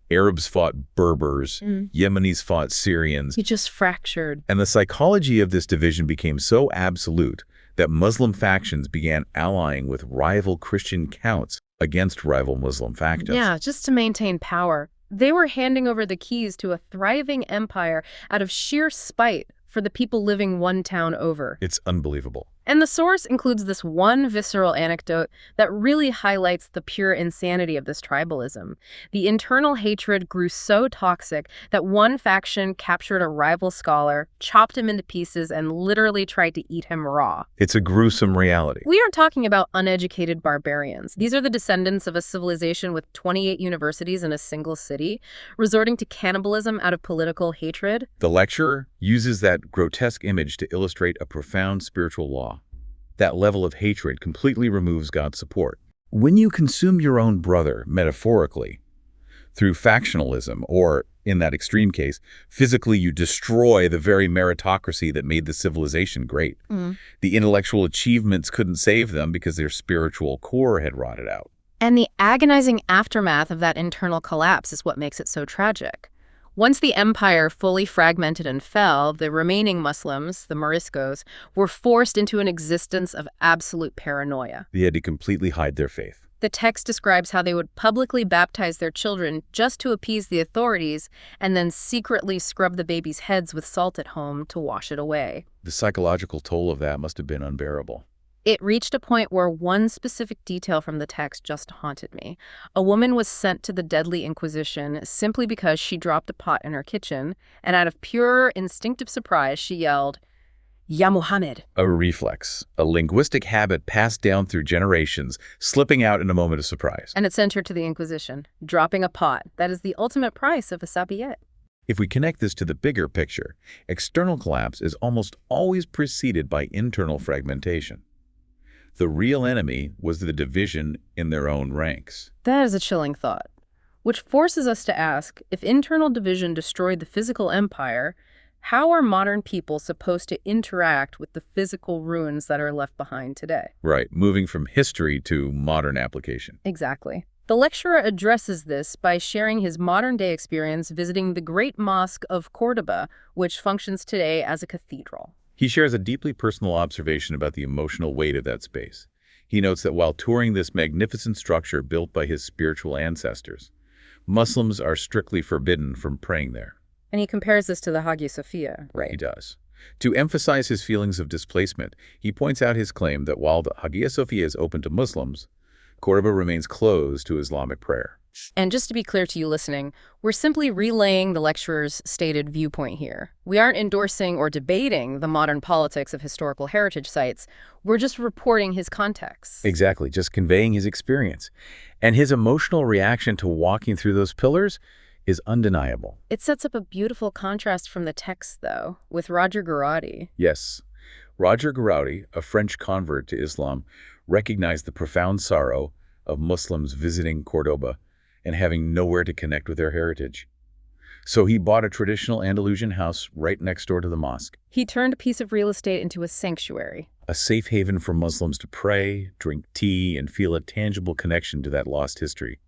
Arabs fought Berbers, Yemenis fought Syrians. You just fractured. And the psychology of this division became so absolute that Muslim factions began allying with rival Christian counts against rival Muslim factions. Yeah, just to maintain power. They were handing over the keys to a thriving empire out of sheer spite for the people living one town over. It's unbelievable. And the source includes this one visceral anecdote that really highlights the pure insanity of this tribalism. The internal hatred grew so toxic that one faction captured a rival scholar, chopped him into pieces, and literally tried to eat him raw. It's a gruesome reality. We aren't talking about uneducated barbarians. These are the descendants of a civilization with 28 universities in a single city, resorting to cannibalism out of political hatred. The lecturer uses that grotesque image to illustrate a profound spiritual law. That level of hatred completely removes God's support. When you consume your own brother, metaphorically, through factionalism, or, in that extreme case, physically you destroy the very meritocracy that made the civilization great. The intellectual achievements couldn't save them because their spiritual core had rotted out. And the agonizing aftermath of that internal collapse is what makes it so tragic. Once the empire fully fragmented and fell, the remaining Muslims, the Moriscos, were forced into an existence of absolute paranoia. They had to completely hide their faith. The text describes how they would publicly baptize their children just to appease the authorities and then secretly scrub the babies' heads with salt at home to wash it away. The psychological toll of that must have been unbearable. It reached a point where one specific detail from the text just haunted me. A woman was sent to the deadly Inquisition simply because she dropped a pot in her kitchen, and out of pure instinctive surprise, she yelled, "Ya Muhammad!" A reflex, a linguistic habit passed down through generations, slipping out in a moment of surprise. And it sent her to the Inquisition, dropping a pot. That is the ultimate price of a Asabiyyat. If we connect this to the bigger picture, external collapse is almost always preceded by internal fragmentation. The real enemy was the division in their own ranks. That is a chilling thought, which forces us to ask, if internal division destroyed the physical empire, how are modern people supposed to interact with the physical ruins that are left behind today? Right, moving from history to modern application. Exactly. The lecturer addresses this by sharing his modern-day experience visiting the Great Mosque of Cordoba, which functions today as a cathedral. He shares a deeply personal observation about the emotional weight of that space. He notes that while touring this magnificent structure built by his spiritual ancestors, Muslims are strictly forbidden from praying there. And he compares this to the Hagia Sophia, right? He does. To emphasize his feelings of displacement, he points out his claim that while the Hagia Sophia is open to Muslims, Cordoba remains closed to Islamic prayer. And just to be clear to you listening, we're simply relaying the lecturer's stated viewpoint here. We aren't endorsing or debating the modern politics of historical heritage sites. We're just reporting his context. Exactly, just conveying his experience. And his emotional reaction to walking through those pillars is undeniable. It sets up a beautiful contrast from the text, though, with Roger Garaudy. Yes, Roger Garaudy, a French convert to Islam, recognized the profound sorrow of Muslims visiting Cordoba and having nowhere to connect with their heritage. So he bought a traditional Andalusian house right next door to the mosque. He turned a piece of real estate into a sanctuary. A safe haven for Muslims to pray, drink tea, and feel a tangible connection to that lost history.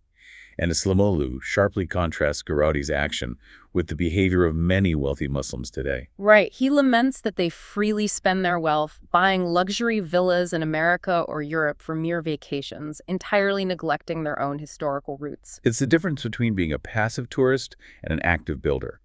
And Islamoğlu sharply contrasts Garaudy's action with the behavior of many wealthy Muslims today. Right. He laments that they freely spend their wealth buying luxury villas in America or Europe for mere vacations, entirely neglecting their own historical roots. It's the difference between being a passive tourist and an active builder.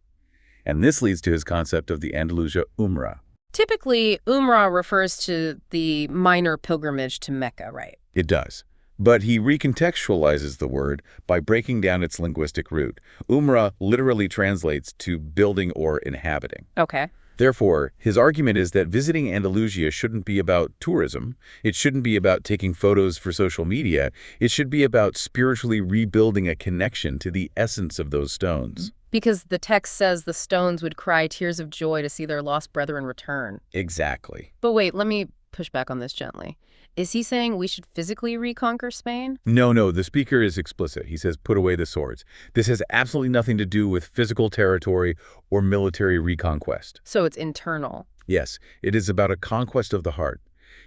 And this leads to his concept of the Andalusia Umrah. Typically, Umrah refers to the minor pilgrimage to Mecca, right? It does. But he recontextualizes the word by breaking down its linguistic root. Umrah literally translates to building or inhabiting. Okay. Therefore, his argument is that visiting Andalusia shouldn't be about tourism. It shouldn't be about taking photos for social media. It should be about spiritually rebuilding a connection to the essence of those stones. Because the text says the stones would cry tears of joy to see their lost brethren return. Exactly. But wait, let me push back on this gently. Is he saying we should physically reconquer Spain? No, the speaker is explicit. He says, put away the swords. This has absolutely nothing to do with physical territory or military reconquest. So it's internal. Yes, it is about a conquest of the heart.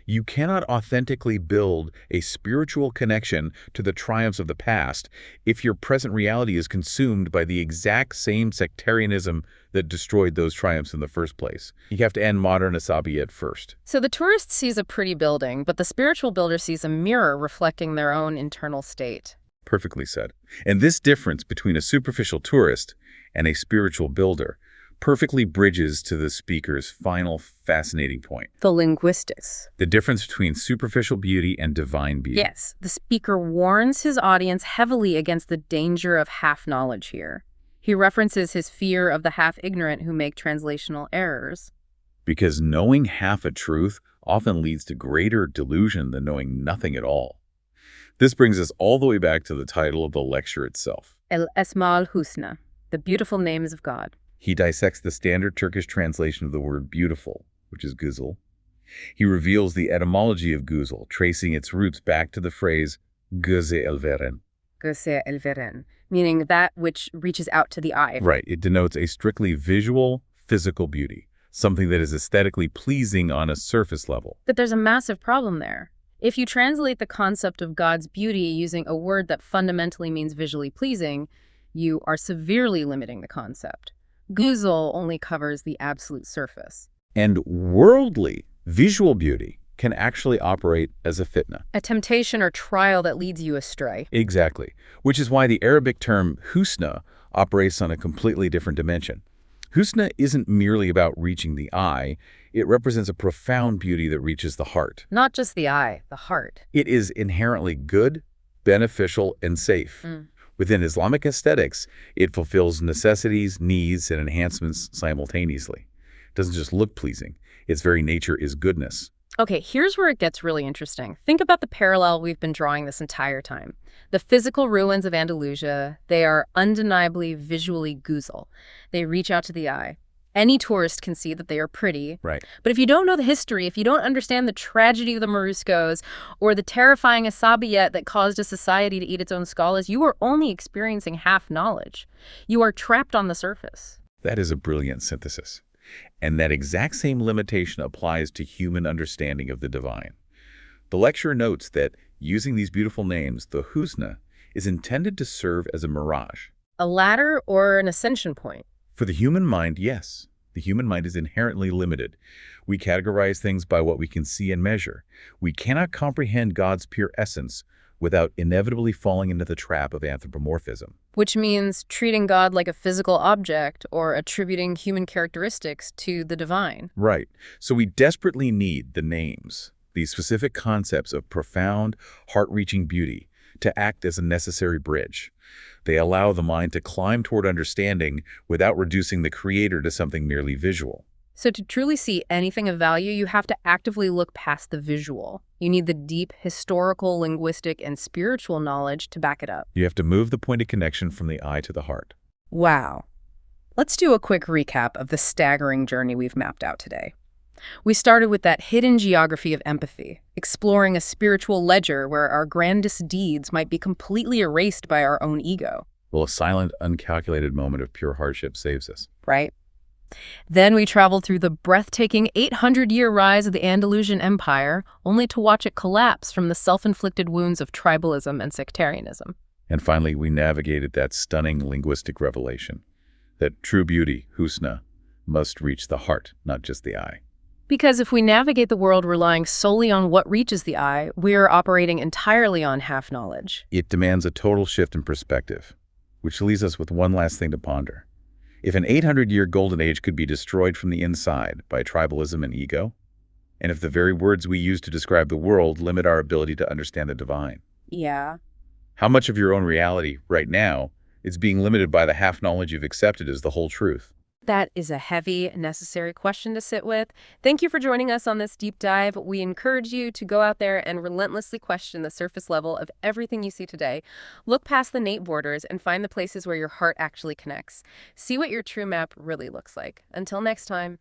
You cannot authentically build a spiritual connection to the triumphs of the past if your present reality is consumed by the exact same sectarianism that destroyed those triumphs in the first place. You have to end modern Asabiyyat first. So the tourist sees a pretty building, but the spiritual builder sees a mirror reflecting their own internal state. Perfectly said. And this difference between a superficial tourist and a spiritual builder perfectly bridges to the speaker's final fascinating point. The linguistics. The difference between superficial beauty and divine beauty. Yes, the speaker warns his audience heavily against the danger of half-knowledge here. He references his fear of the half-ignorant who make translational errors. Because knowing half a truth often leads to greater delusion than knowing nothing at all. This brings us all the way back to the title of the lecture itself. Esma-ul Husna, the beautiful names of God. He dissects the standard Turkish translation of the word beautiful, which is güzel. He reveals the etymology of güzel, tracing its roots back to the phrase göze elveren. Göze elveren, meaning that which reaches out to the eye. Right. It denotes a strictly visual, physical beauty, something that is aesthetically pleasing on a surface level. But there's a massive problem there. If you translate the concept of God's beauty using a word that fundamentally means visually pleasing, you are severely limiting the concept. Güzel only covers the absolute surface. And worldly, visual beauty can actually operate as a fitna. A temptation or trial that leads you astray. Exactly. Which is why the Arabic term husna operates on a completely different dimension. Husna isn't merely about reaching the eye. It represents a profound beauty that reaches the heart. Not just the eye, the heart. It is inherently good, beneficial, and safe. Within Islamic aesthetics, it fulfills necessities, needs, and enhancements simultaneously. It doesn't just look pleasing. Its very nature is goodness. Okay, here's where it gets really interesting. Think about the parallel we've been drawing this entire time. The physical ruins of Andalusia, they are undeniably visually güzel. They reach out to the eye. Any tourist can see that they are pretty. Right. But if you don't know the history, if you don't understand the tragedy of the Moriscos or the terrifying Asabiyyat that caused a society to eat its own scholars, you are only experiencing half knowledge. You are trapped on the surface. That is a brilliant synthesis. And that exact same limitation applies to human understanding of the divine. The lecturer notes that using these beautiful names, the Husna is intended to serve as a mirage. A ladder or an ascension point? For the human mind, yes. The human mind is inherently limited. We categorize things by what we can see and measure. We cannot comprehend God's pure essence without inevitably falling into the trap of anthropomorphism. Which means treating God like a physical object or attributing human characteristics to the divine. Right. So we desperately need the names, these specific concepts of profound, heart-reaching beauty, to act as a necessary bridge. They allow the mind to climb toward understanding without reducing the creator to something merely visual. So to truly see anything of value, you have to actively look past the visual. You need the deep historical, linguistic, and spiritual knowledge to back it up. You have to move the point of connection from the eye to the heart. Wow. Let's do a quick recap of the staggering journey we've mapped out today. We started with that hidden geography of empathy, exploring a spiritual ledger where our grandest deeds might be completely erased by our own ego. Well, a silent, uncalculated moment of pure hardship saves us. Right? Then we traveled through the breathtaking 800-year rise of the Andalusian Empire, only to watch it collapse from the self-inflicted wounds of tribalism and sectarianism. And finally, we navigated that stunning linguistic revelation, that true beauty, Husna, must reach the heart, not just the eye. Because if we navigate the world relying solely on what reaches the eye, we are operating entirely on half-knowledge. It demands a total shift in perspective, which leaves us with one last thing to ponder. If an 800-year golden age could be destroyed from the inside by tribalism and ego, and if the very words we use to describe the world limit our ability to understand the divine, Yeah. how much of your own reality right now is being limited by the half-knowledge you've accepted as the whole truth? That is a heavy, necessary question to sit with. Thank you for joining us on this deep dive. We encourage you to go out there and relentlessly question the surface level of everything you see today. Look past the innate borders and find the places where your heart actually connects. See what your true map really looks like. Until next time.